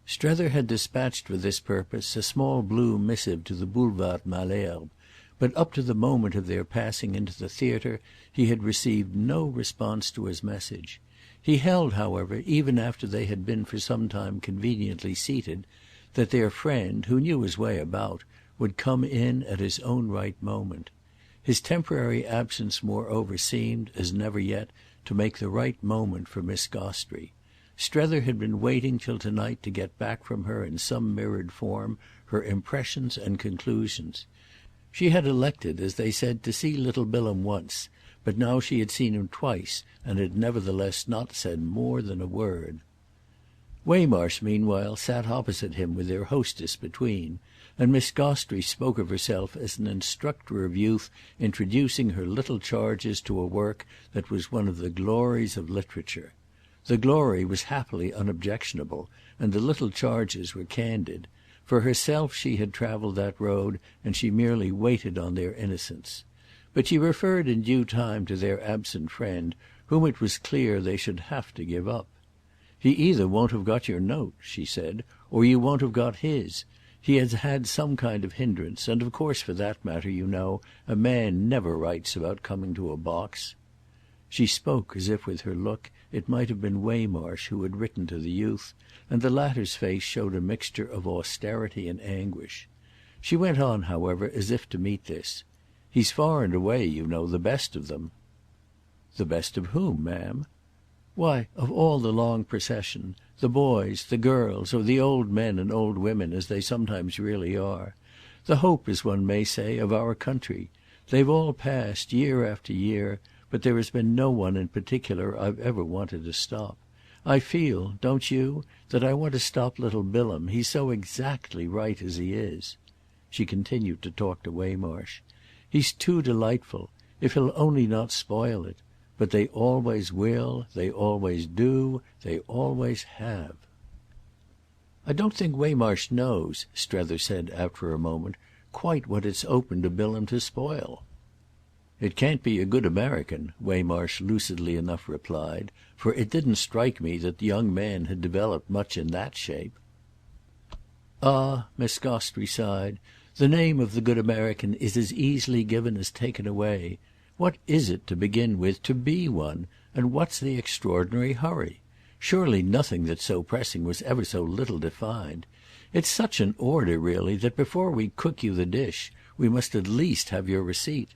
Strether had dispatched for this purpose a small blue missive to the Boulevard Malesherbes, but up to the moment of their passing into the theatre he had received no response to his message. He held, however, even after they had been for some time conveniently seated, that their friend, who knew his way about, would come in at his own right moment. His temporary absence moreover seemed, as never yet, to make the right moment for Miss Gostrey. Strether had been waiting till tonight to get back from her in some mirrored form her impressions and conclusions. She had elected, as they said, to see Little Bilham once, but now she had seen him twice and had nevertheless not said more than a word. Waymarsh meanwhile sat opposite him with their hostess between, and Miss Gostrey spoke of herself as an instructor of youth introducing her little charges to a work that was one of the glories of literature. The glory was happily unobjectionable, and the little charges were candid, For herself she had travelled that road, and she merely waited on their innocence. But she referred in due time to their absent friend, whom it was clear they should have to give up. "He either won't have got your note," she said, "or you won't have got his. He has had some kind of hindrance, and of course, for that matter, you know, a man never writes about coming to a box." She spoke as if with her look it might have been Waymarsh who had written to the youth, and the latter's face showed a mixture of austerity and anguish. She went on, however, as if to meet this. "He's far and away, you know, the best of them." "The best of whom, ma'am?" "Why, of all the long procession. The boys, the girls, or the old men and old women, as they sometimes really are. The hope, as one may say, of our country. They've all passed, year after year, but there has been no one in particular I've ever wanted to stop. I feel, don't you, that I want to stop little Bilham. He's so exactly right as he is." She continued to talk to Waymarsh. "He's too delightful. If he'll only not spoil it. But they always will, they always do, they always have." "I don't think Waymarsh knows," Strether said after a moment, "quite what it's open to Bilham to spoil." "It can't be a good American," Waymarsh lucidly enough replied, "for it didn't strike me that the young man had developed much in that shape." "Ah," Miss Gostrey sighed, "the name of the good American is as easily given as taken away. What is it, to begin with, to be one, and what's the extraordinary hurry? Surely nothing that's so pressing was ever so little defined. It's such an order, really, that before we cook you the dish we must at least have your receipt.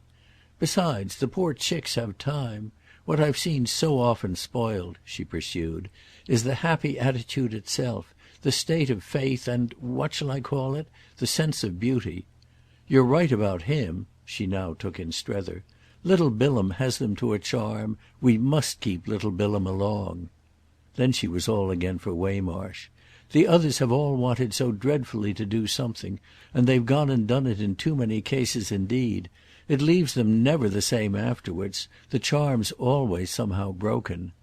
Besides, the poor chicks have time. What I've seen so often spoiled," she pursued, "is the happy attitude itself, the state of faith and, what shall I call it, the sense of beauty. You're right about him," she now took in Strether. "Little Bilham has them to a charm. We must keep little Bilham along." Then she was all again for Waymarsh. "The others have all wanted so dreadfully to do something, and they've gone and done it in too many cases indeed. It leaves them never the same afterwards. The charm's always somehow broken.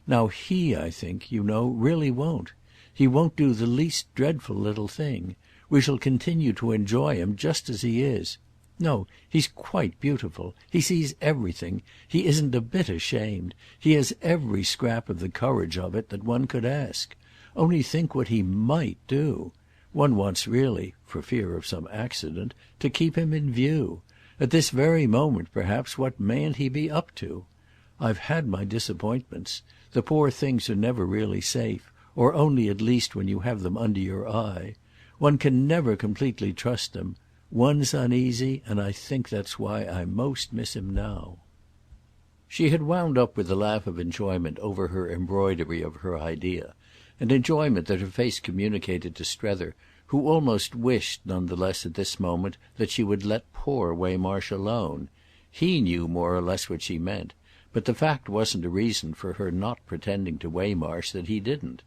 Now he, I think, you know, really won't. He won't do the least dreadful little thing. We shall continue to enjoy him just as he is. No, he's quite beautiful. He sees everything. He isn't a bit ashamed. He has every scrap of the courage of it that one could ask. Only think what he might do. One wants really, for fear of some accident, to keep him in view. At this very moment, perhaps, what mayn't he be up to? I've had my disappointments. The poor things are never really safe, or only at least when you have them under your eye. One can never completely trust them. One's uneasy, and I think that's why I most miss him now." She had wound up with a laugh of enjoyment over her embroidery of her idea, an enjoyment that her face communicated to Strether, who almost wished, none the less at this moment, that she would let poor Waymarsh alone. He knew more or less what she meant, but the fact wasn't a reason for her not pretending to Waymarsh that he didn't.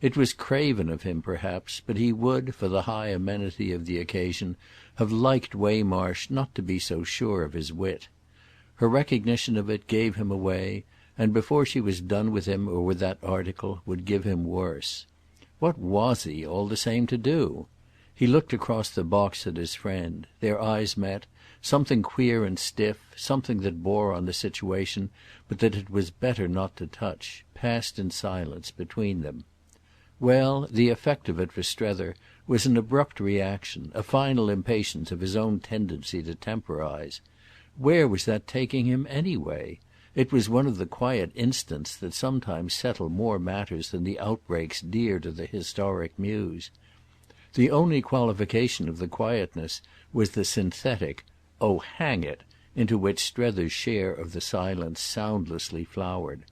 It was craven of him, perhaps, but he would, for the high amenity of the occasion, have liked Waymarsh not to be so sure of his wit. Her recognition of it gave him away, and before she was done with him or with that article would give him worse. What was he, all the same, to do? He looked across the box at his friend. Their eyes met, something queer and stiff, something that bore on the situation but that it was better not to touch, passed in silence between them. Well, the effect of it for Strether was an abrupt reaction, a final impatience of his own tendency to temporise. Where was that taking him anyway? It was one of the quiet instants that sometimes settle more matters than the outbreaks dear to the historic muse. The only qualification of the quietness was the synthetic "Oh, hang it!" into which Strether's share of the silence soundlessly flowered.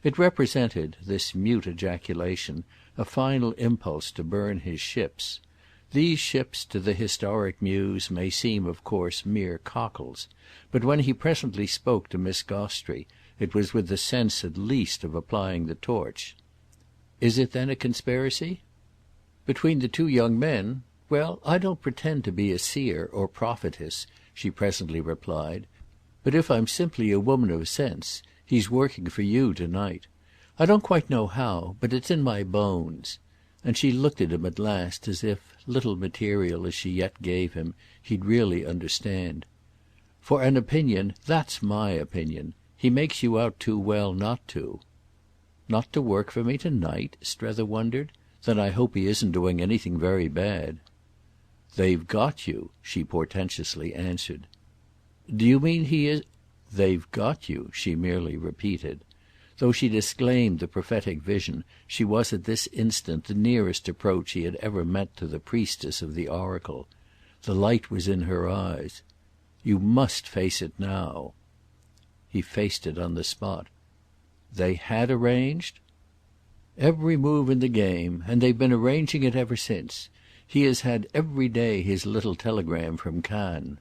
It represented, this mute ejaculation, a final impulse to burn his ships. These ships to the historic muse may seem of course mere cockles, but when he presently spoke to Miss Gostrey it was with the sense at least of applying the torch. "Is it then a conspiracy?" "Between the two young men? Well, I don't pretend to be a seer or prophetess," she presently replied, "but if I'm simply a woman of sense he's working for you to-night. I don't quite know how, but it's in my bones. and she looked at him at last as if, little material as she yet gave him, he'd really understand. "For an opinion, that's my opinion. He makes you out too well not to." "Not to work for me to night?" Strether wondered. "Then I hope he isn't doing anything very bad." "They've got you," she portentously answered. "Do you mean he is—?" "They've got you," she merely repeated. Though she disclaimed the prophetic vision, she was at this instant the nearest approach he had ever met to the priestess of the oracle. The light was in her eyes. "You must face it now." He faced it on the spot. "They had arranged?" "Every move in the game, and they've been arranging it ever since. He has had every day his little telegram from Cannes."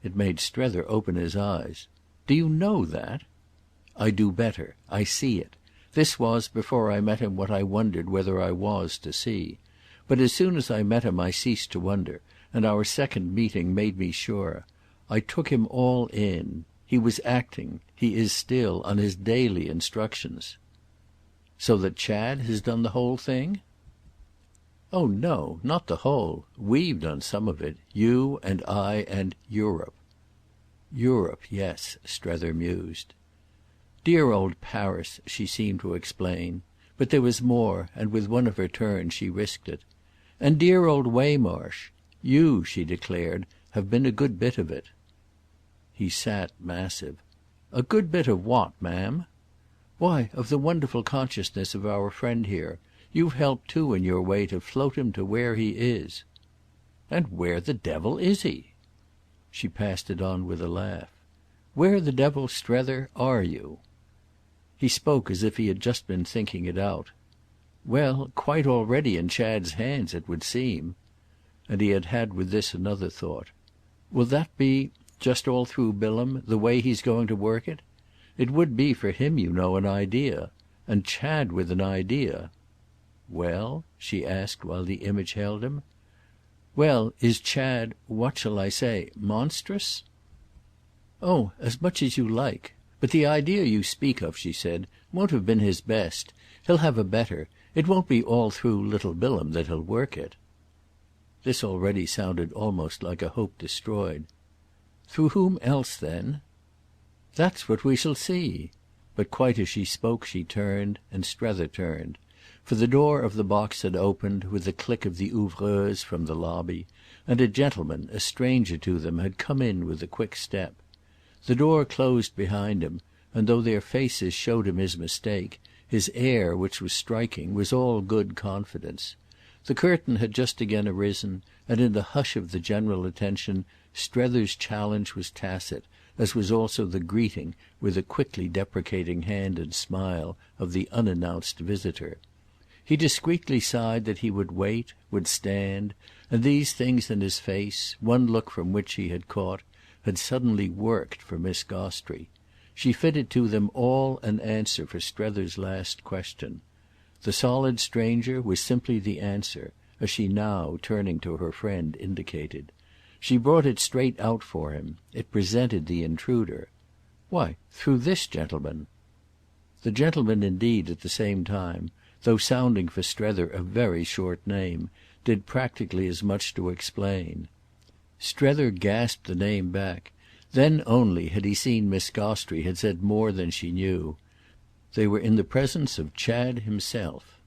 It made Strether open his eyes. "Do you know that?" "I do better. I see it. This was, before I met him, what I wondered whether I was to see. But as soon as I met him I ceased to wonder, and our second meeting made me sure. I took him all in. He was acting—he is still—on his daily instructions." "So that Chad has done the whole thing?" "Oh no, not the whole. We've done some of it. You and I and Europe." "Europe, yes," Strether mused. "Dear old Paris," she seemed to explain. But there was more, and with one of her turns she risked it. "And dear old Waymarsh. You," she declared, "have been a good bit of it." He sat massive. "A good bit of what, ma'am?" "Why, of the wonderful consciousness of our friend here. You've helped too in your way to float him to where he is." "And where the devil is he?" She passed it on with a laugh. "Where the devil, Strether, are you?" He spoke as if he had just been thinking it out. "Well, quite already in Chad's hands, it would seem." And he had had with this another thought. "Will that be, just all through Bilham, the way he's going to work it? It would be, for him, you know, an idea. And Chad with an idea." "Well?" she asked while the image held him. "Well, is Chad, what shall I say, monstrous?" "Oh as much as you like. But the idea you speak of," she said, "won't have been his best. He'll have a better. It won't be all through little Bilham that he'll work it." This already sounded almost like a hope destroyed. "Through whom else then?" "That's what we shall see." But quite as she spoke she turned, and Strether turned. For the door of the box had opened, with the click of the ouvreuse, from the lobby, and a gentleman, a stranger to them, had come in with a quick step. The door closed behind him, and though their faces showed him his mistake, his air, which was striking, was all good confidence. The curtain had just again arisen, and in the hush of the general attention Strether's challenge was tacit, as was also the greeting, with a quickly deprecating hand and smile, of the unannounced visitor. He discreetly sighed that he would wait, would stand, and these things in his face, one look from which he had caught, had suddenly worked for Miss Gostrey. She fitted to them all an answer for Strether's last question. The solid stranger was simply the answer, as she now, turning to her friend, indicated. She brought it straight out for him. It presented the intruder. "Why, through this gentleman." The gentleman indeed, at the same time, though sounding for Strether a very short name, did practically as much to explain. Strether gasped the name back. Then only had he seen Miss Gostrey had said more than she knew. They were in the presence of Chad himself.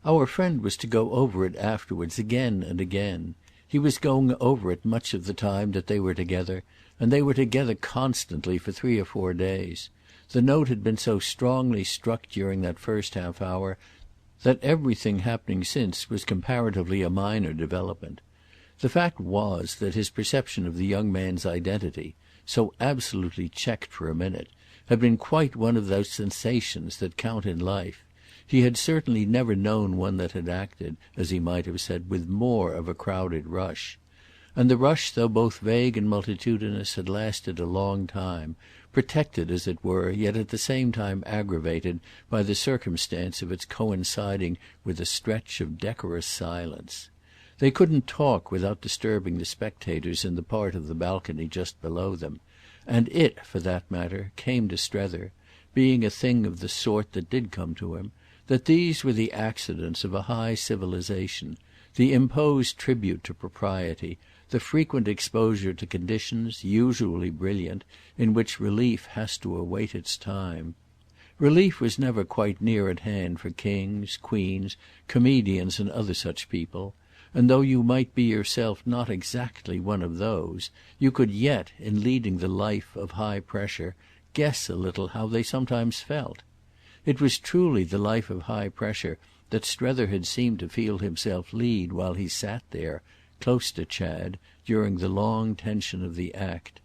Our friend was to go over it afterwards again and again. He was going over it much of the time that they were together, and they were together constantly for 3 or 4 days. The note had been so strongly struck during that first half hour that everything happening since was comparatively a minor development. The fact was that his perception of the young man's identity, so absolutely checked for a minute, had been quite one of those sensations that count in life. He had certainly never known one that had acted, as he might have said, with more of a crowded rush. And the rush, though both vague and multitudinous, had lasted a long time, protected, as it were, yet at the same time aggravated by the circumstance of its coinciding with a stretch of decorous silence. They couldn't talk without disturbing the spectators in the part of the balcony just below them, and it, for that matter, came to Strether, being a thing of the sort that did come to him, that these were the accidents of a high civilization, the imposed tribute to propriety, the frequent exposure to conditions, usually brilliant, in which relief has to await its time. Relief was never quite near at hand for kings, queens, comedians, and other such people, and though you might be yourself not exactly one of those, you could yet, in leading the life of high pressure, guess a little how they sometimes felt. It was truly the life of high pressure that Strether had seemed to feel himself lead while he sat there, close to Chad, during the long tension of the act.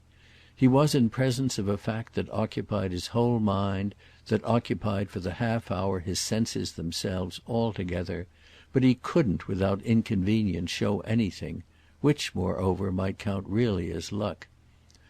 He was in presence of a fact that occupied his whole mind, that occupied for the half hour his senses themselves altogether, but he couldn't without inconvenience show anything, which, moreover, might count really as luck.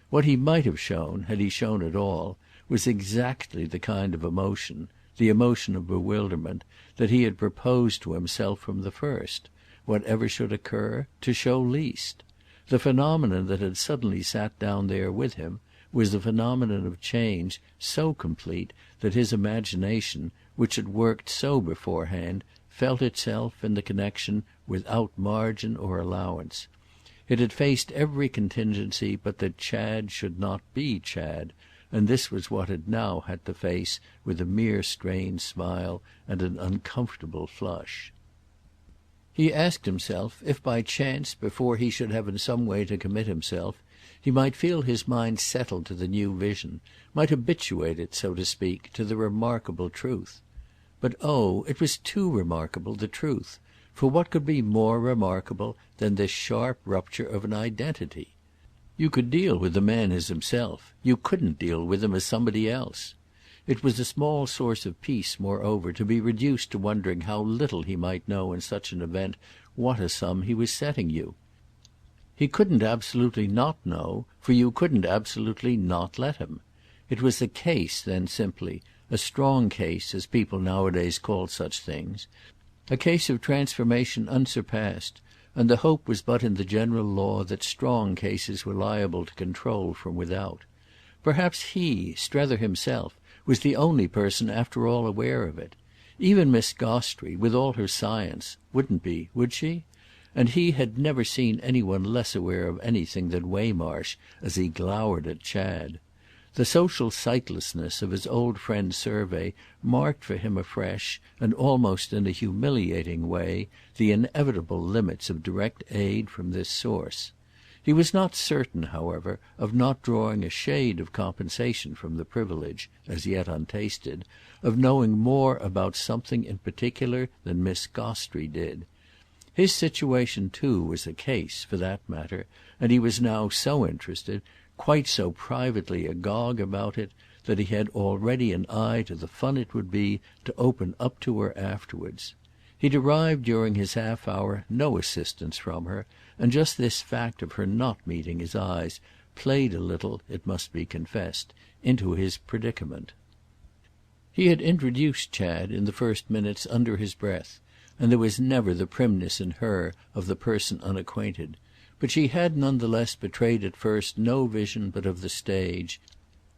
What he might have shown, had he shown at all, was exactly the kind of emotion, the emotion of bewilderment, that he had proposed to himself from the first, whatever should occur, to show least. The phenomenon that had suddenly sat down there with him was the phenomenon of change so complete that his imagination, which had worked so beforehand, felt itself, in the connection, without margin or allowance. It had faced every contingency but that Chad should not be Chad, and this was what it now had to face with a mere strained smile and an uncomfortable flush. He asked himself if by chance, before he should have in some way to commit himself, he might feel his mind settled to the new vision, might habituate it, so to speak, to the remarkable truth. But oh, it was too remarkable, the truth, for what could be more remarkable than this sharp rupture of an identity? You could deal with the man as himself, you couldn't deal with him as somebody else. It was a small source of peace, moreover, to be reduced to wondering how little he might know in such an event what a sum he was setting you. He couldn't absolutely not know, for you couldn't absolutely not let him. It was a case, then, simply, a strong case, as people nowadays called such things, a case of transformation unsurpassed, and the hope was but in the general law that strong cases were liable to control from without. Perhaps he, Strether himself, was the only person after all aware of it. Even Miss Gostrey, with all her science, wouldn't be, would she? And he had never seen any one less aware of anything than Waymarsh as he glowered at Chad. The social sightlessness of his old friend's survey marked for him afresh, and almost in a humiliating way, the inevitable limits of direct aid from this source. He was not certain, however, of not drawing a shade of compensation from the privilege, as yet untasted, of knowing more about something in particular than Miss Gostrey did. His situation too was a case, for that matter, and he was now so interested, quite so privately agog about it, that he had already an eye to the fun it would be to open up to her afterwards. He derived during his half hour no assistance from her, and just this fact of her not meeting his eyes played a little, it must be confessed, into his predicament. He had introduced Chad in the first minutes under his breath, and there was never the primness in her of the person unacquainted, but she had none the less betrayed at first no vision but of the stage,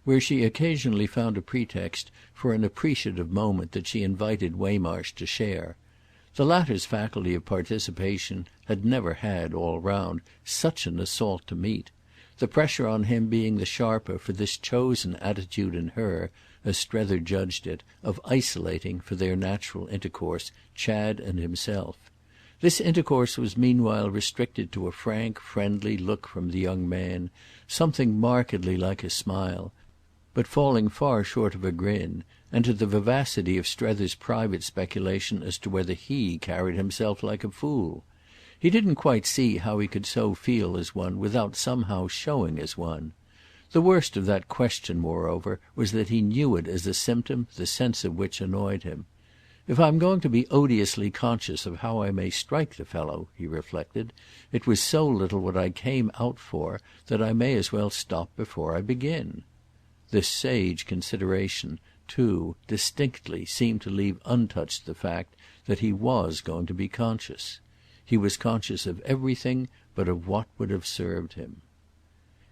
where she occasionally found a pretext for an appreciative moment that she invited Waymarsh to share. The latter's faculty of participation had never had, all round, such an assault to meet, the pressure on him being the sharper for this chosen attitude in her, as Strether judged it, of isolating, for their natural intercourse, Chad and himself. This intercourse was meanwhile restricted to a frank, friendly look from the young man, something markedly like a smile, but falling far short of a grin, and to the vivacity of Strether's private speculation as to whether he carried himself like a fool. He didn't quite see how he could so feel as one without somehow showing as one. The worst of that question, moreover, was that he knew it as a symptom the sense of which annoyed him. If I'm going to be odiously conscious of how I may strike the fellow, he reflected, it was so little what I came out for that I may as well stop before I begin. This sage consideration, too, distinctly seemed to leave untouched the fact that he was going to be conscious. He was conscious of everything but of what would have served him.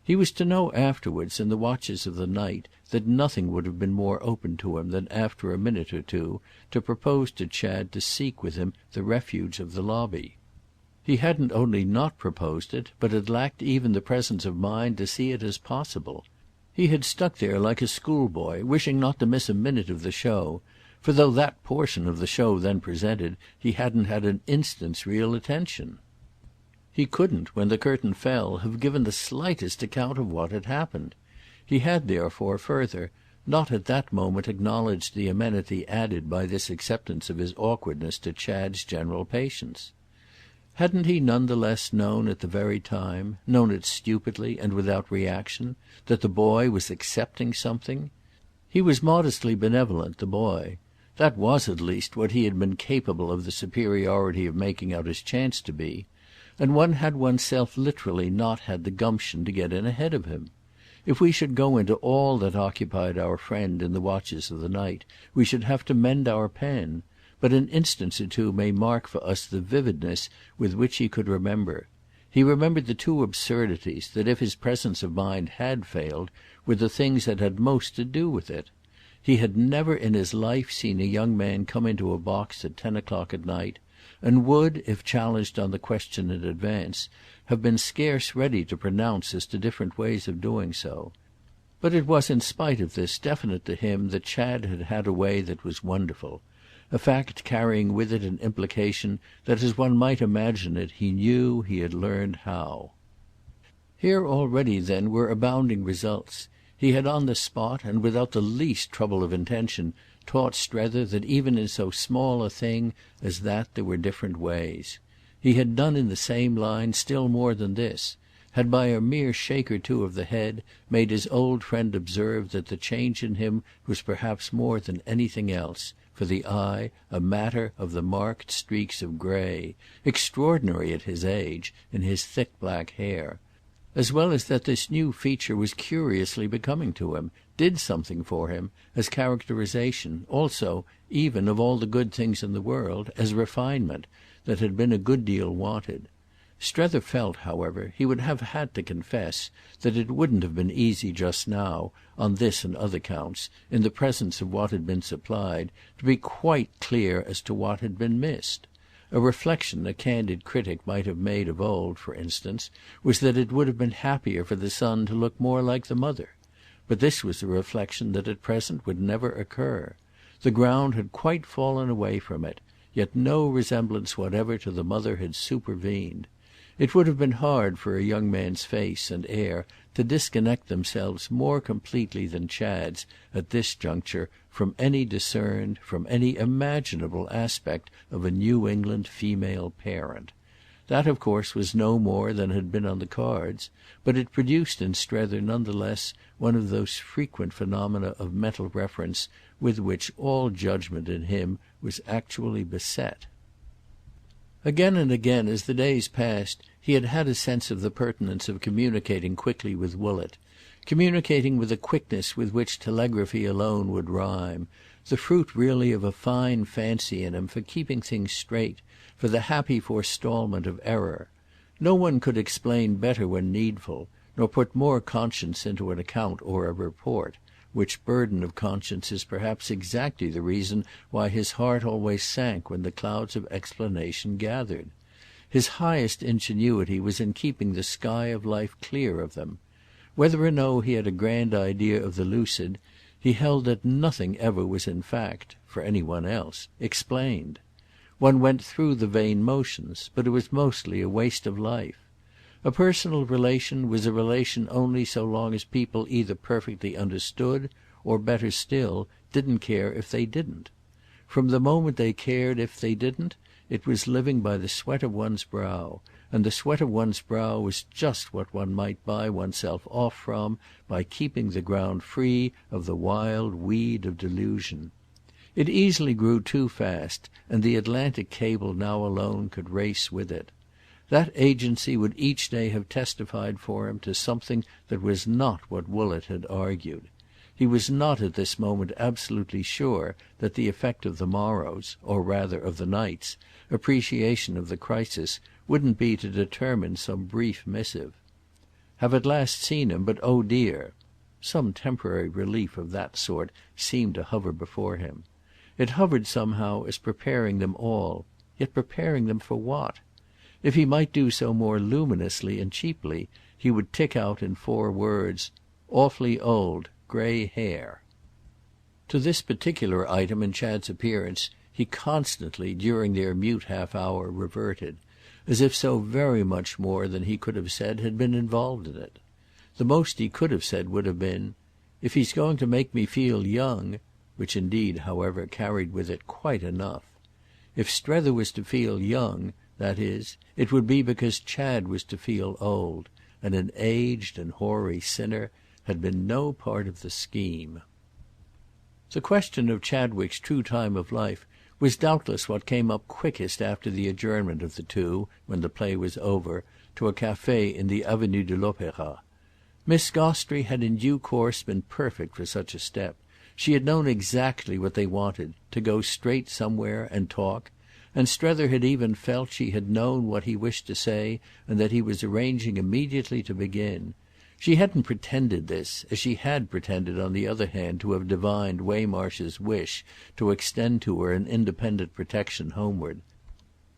He was to know afterwards, in the watches of the night, that nothing would have been more open to him than after a minute or two to propose to Chad to seek with him the refuge of the lobby. He hadn't only not proposed it, but had lacked even the presence of mind to see it as possible. He had stuck there like a schoolboy, wishing not to miss a minute of the show, for though that portion of the show then presented, he hadn't had an instant's real attention. He couldn't, when the curtain fell, have given the slightest account of what had happened. He had therefore, further, not at that moment acknowledged the amenity added by this acceptance of his awkwardness to Chad's general patience. Hadn't he none the less known at the very time, known it stupidly and without reaction, that the boy was accepting something? He was modestly benevolent, the boy. That was at least what he had been capable of the superiority of making out his chance to be, and one had oneself literally not had the gumption to get in ahead of him. If we should go into all that occupied our friend in the watches of the night, we should have to mend our pen, but an instance or two may mark for us the vividness with which he could remember. He remembered the two absurdities that, if his presence of mind had failed, were the things that had most to do with it. He had never in his life seen a young man come into a box at 10 o'clock at night, and would, if challenged on the question in advance, have been scarce ready to pronounce as to different ways of doing so. But it was in spite of this definite to him that Chad had had a way that was wonderful, a fact carrying with it an implication that, as one might imagine it, he knew he had learned how. Here already then were abounding results. He had on the spot, and without the least trouble of intention, taught Strether that even in so small a thing as that there were different ways. He had done in the same line still more than this, had by a mere shake or two of the head made his old friend observe that the change in him was perhaps more than anything else, for the eye, a matter of the marked streaks of grey, extraordinary at his age, in his thick black hair, as well as that this new feature was curiously becoming to him, did something for him, as characterization, also, even of all the good things in the world, as refinement, that had been a good deal wanted. Strether felt, however, he would have had to confess that it wouldn't have been easy just now, on this and other counts, in the presence of what had been supplied, to be quite clear as to what had been missed. A reflection a candid critic might have made of old, for instance, was that it would have been happier for the son to look more like the mother. But this was a reflection that at present would never occur. The ground had quite fallen away from it, yet no resemblance whatever to the mother had supervened. It would have been hard for a young man's face and air to disconnect themselves more completely than Chad's, at this juncture, from any discerned, from any imaginable aspect of a New England female parent. That of course was no more than had been on the cards, but it produced in Strether none the less one of those frequent phenomena of mental reference with which all judgment in him was actually beset. Again and again, as the days passed, he had had a sense of the pertinence of communicating quickly with Woollett, communicating with a quickness with which telegraphy alone would rhyme, the fruit really of a fine fancy in him for keeping things straight, for the happy forestalment of error. No one could explain better when needful, nor put more conscience into an account or a report, which burden of conscience is perhaps exactly the reason why his heart always sank when the clouds of explanation gathered. His highest ingenuity was in keeping the sky of life clear of them. Whether or no he had a grand idea of the lucid, he held that nothing ever was in fact, for any one else, explained. One went through the vain motions, but it was mostly a waste of life. A personal relation was a relation only so long as people either perfectly understood or, better still, didn't care if they didn't. From the moment they cared if they didn't, it was living by the sweat of one's brow, and the sweat of one's brow was just what one might buy oneself off from by keeping the ground free of the wild weed of delusion. It easily grew too fast, and the Atlantic cable now alone could race with it. That agency would each day have testified for him to something that was not what Woollett had argued. He was not at this moment absolutely sure that the effect of the morrow's, or rather of the night's, appreciation of the crisis wouldn't be to determine some brief missive. have at last seen him, but oh dear! Some temporary relief of that sort seemed to hover before him. It hovered somehow as preparing them all, yet preparing them for what? If he might do so more luminously and cheaply, he would tick out in 4 words, "Awfully old, grey hair." To this particular item in Chad's appearance he constantly, during their mute half-hour, reverted, as if so very much more than he could have said had been involved in it. The most he could have said would have been, "If he's going to make me feel young," which indeed, however, carried with it quite enough. If Strether was to feel young, that is, it would be because Chad was to feel old, and an aged and hoary sinner had been no part of the scheme. The question of Chadwick's true time of life was doubtless what came up quickest after the adjournment of the two, when the play was over, to a café in the Avenue de l'Opéra. Miss Gostrey had in due course been perfect for such a step. She had known exactly what they wanted, to go straight somewhere and talk, and Strether had even felt she had known what he wished to say and that he was arranging immediately to begin. She hadn't pretended this, as she had pretended on the other hand to have divined Waymarsh's wish to extend to her an independent protection homeward.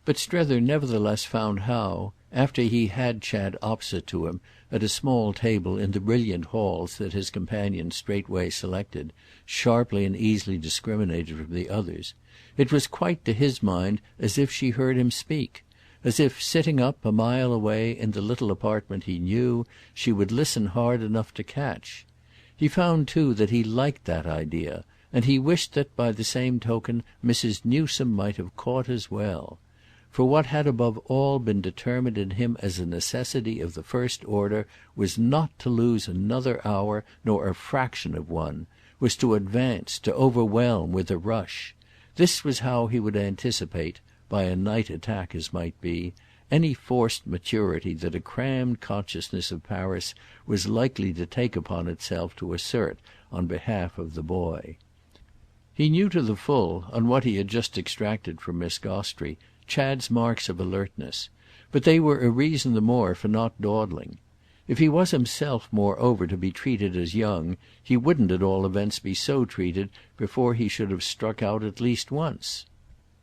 But Strether nevertheless found how, after he had Chad opposite to him at a small table in the brilliant halls that his companion straightway selected, sharply and easily discriminated from the others, it was quite to his mind as if she heard him speak, as if, sitting up a mile away in the little apartment he knew, she would listen hard enough to catch. He found too that he liked that idea, and he wished that, by the same token, Mrs. Newsome might have caught as well. For what had above all been determined in him as a necessity of the first order was not to lose another hour, nor a fraction of one, was to advance, to overwhelm with a rush. This was how he would anticipate, by a night attack as might be, any forced maturity that a crammed consciousness of Paris was likely to take upon itself to assert on behalf of the boy. He knew to the full, on what he had just extracted from Miss Gostrey, Chad's marks of alertness, but they were a reason the more for not dawdling. If he was himself moreover to be treated as young, he wouldn't at all events be so treated before he should have struck out at least once.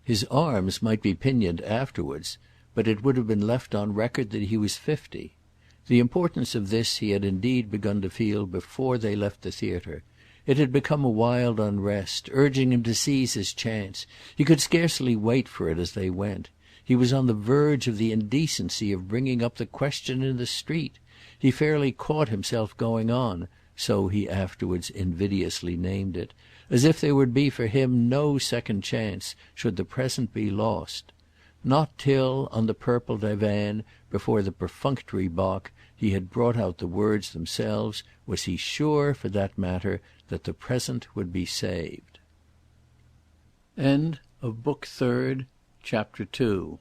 His arms might be pinioned afterwards, but it would have been left on record that he was 50. The importance of this he had indeed begun to feel before they left the theatre. It had become a wild unrest, urging him to seize his chance. He could scarcely wait for it as they went. He was on the verge of the indecency of bringing up the question in the street. He fairly caught himself going on, so he afterwards invidiously named it, as if there would be for him no second chance should the present be lost. Not till, on the purple divan, before the perfunctory Bach, he had brought out the words themselves, was he sure, for that matter, that the present would be saved. End of Book Third, Chapter 2.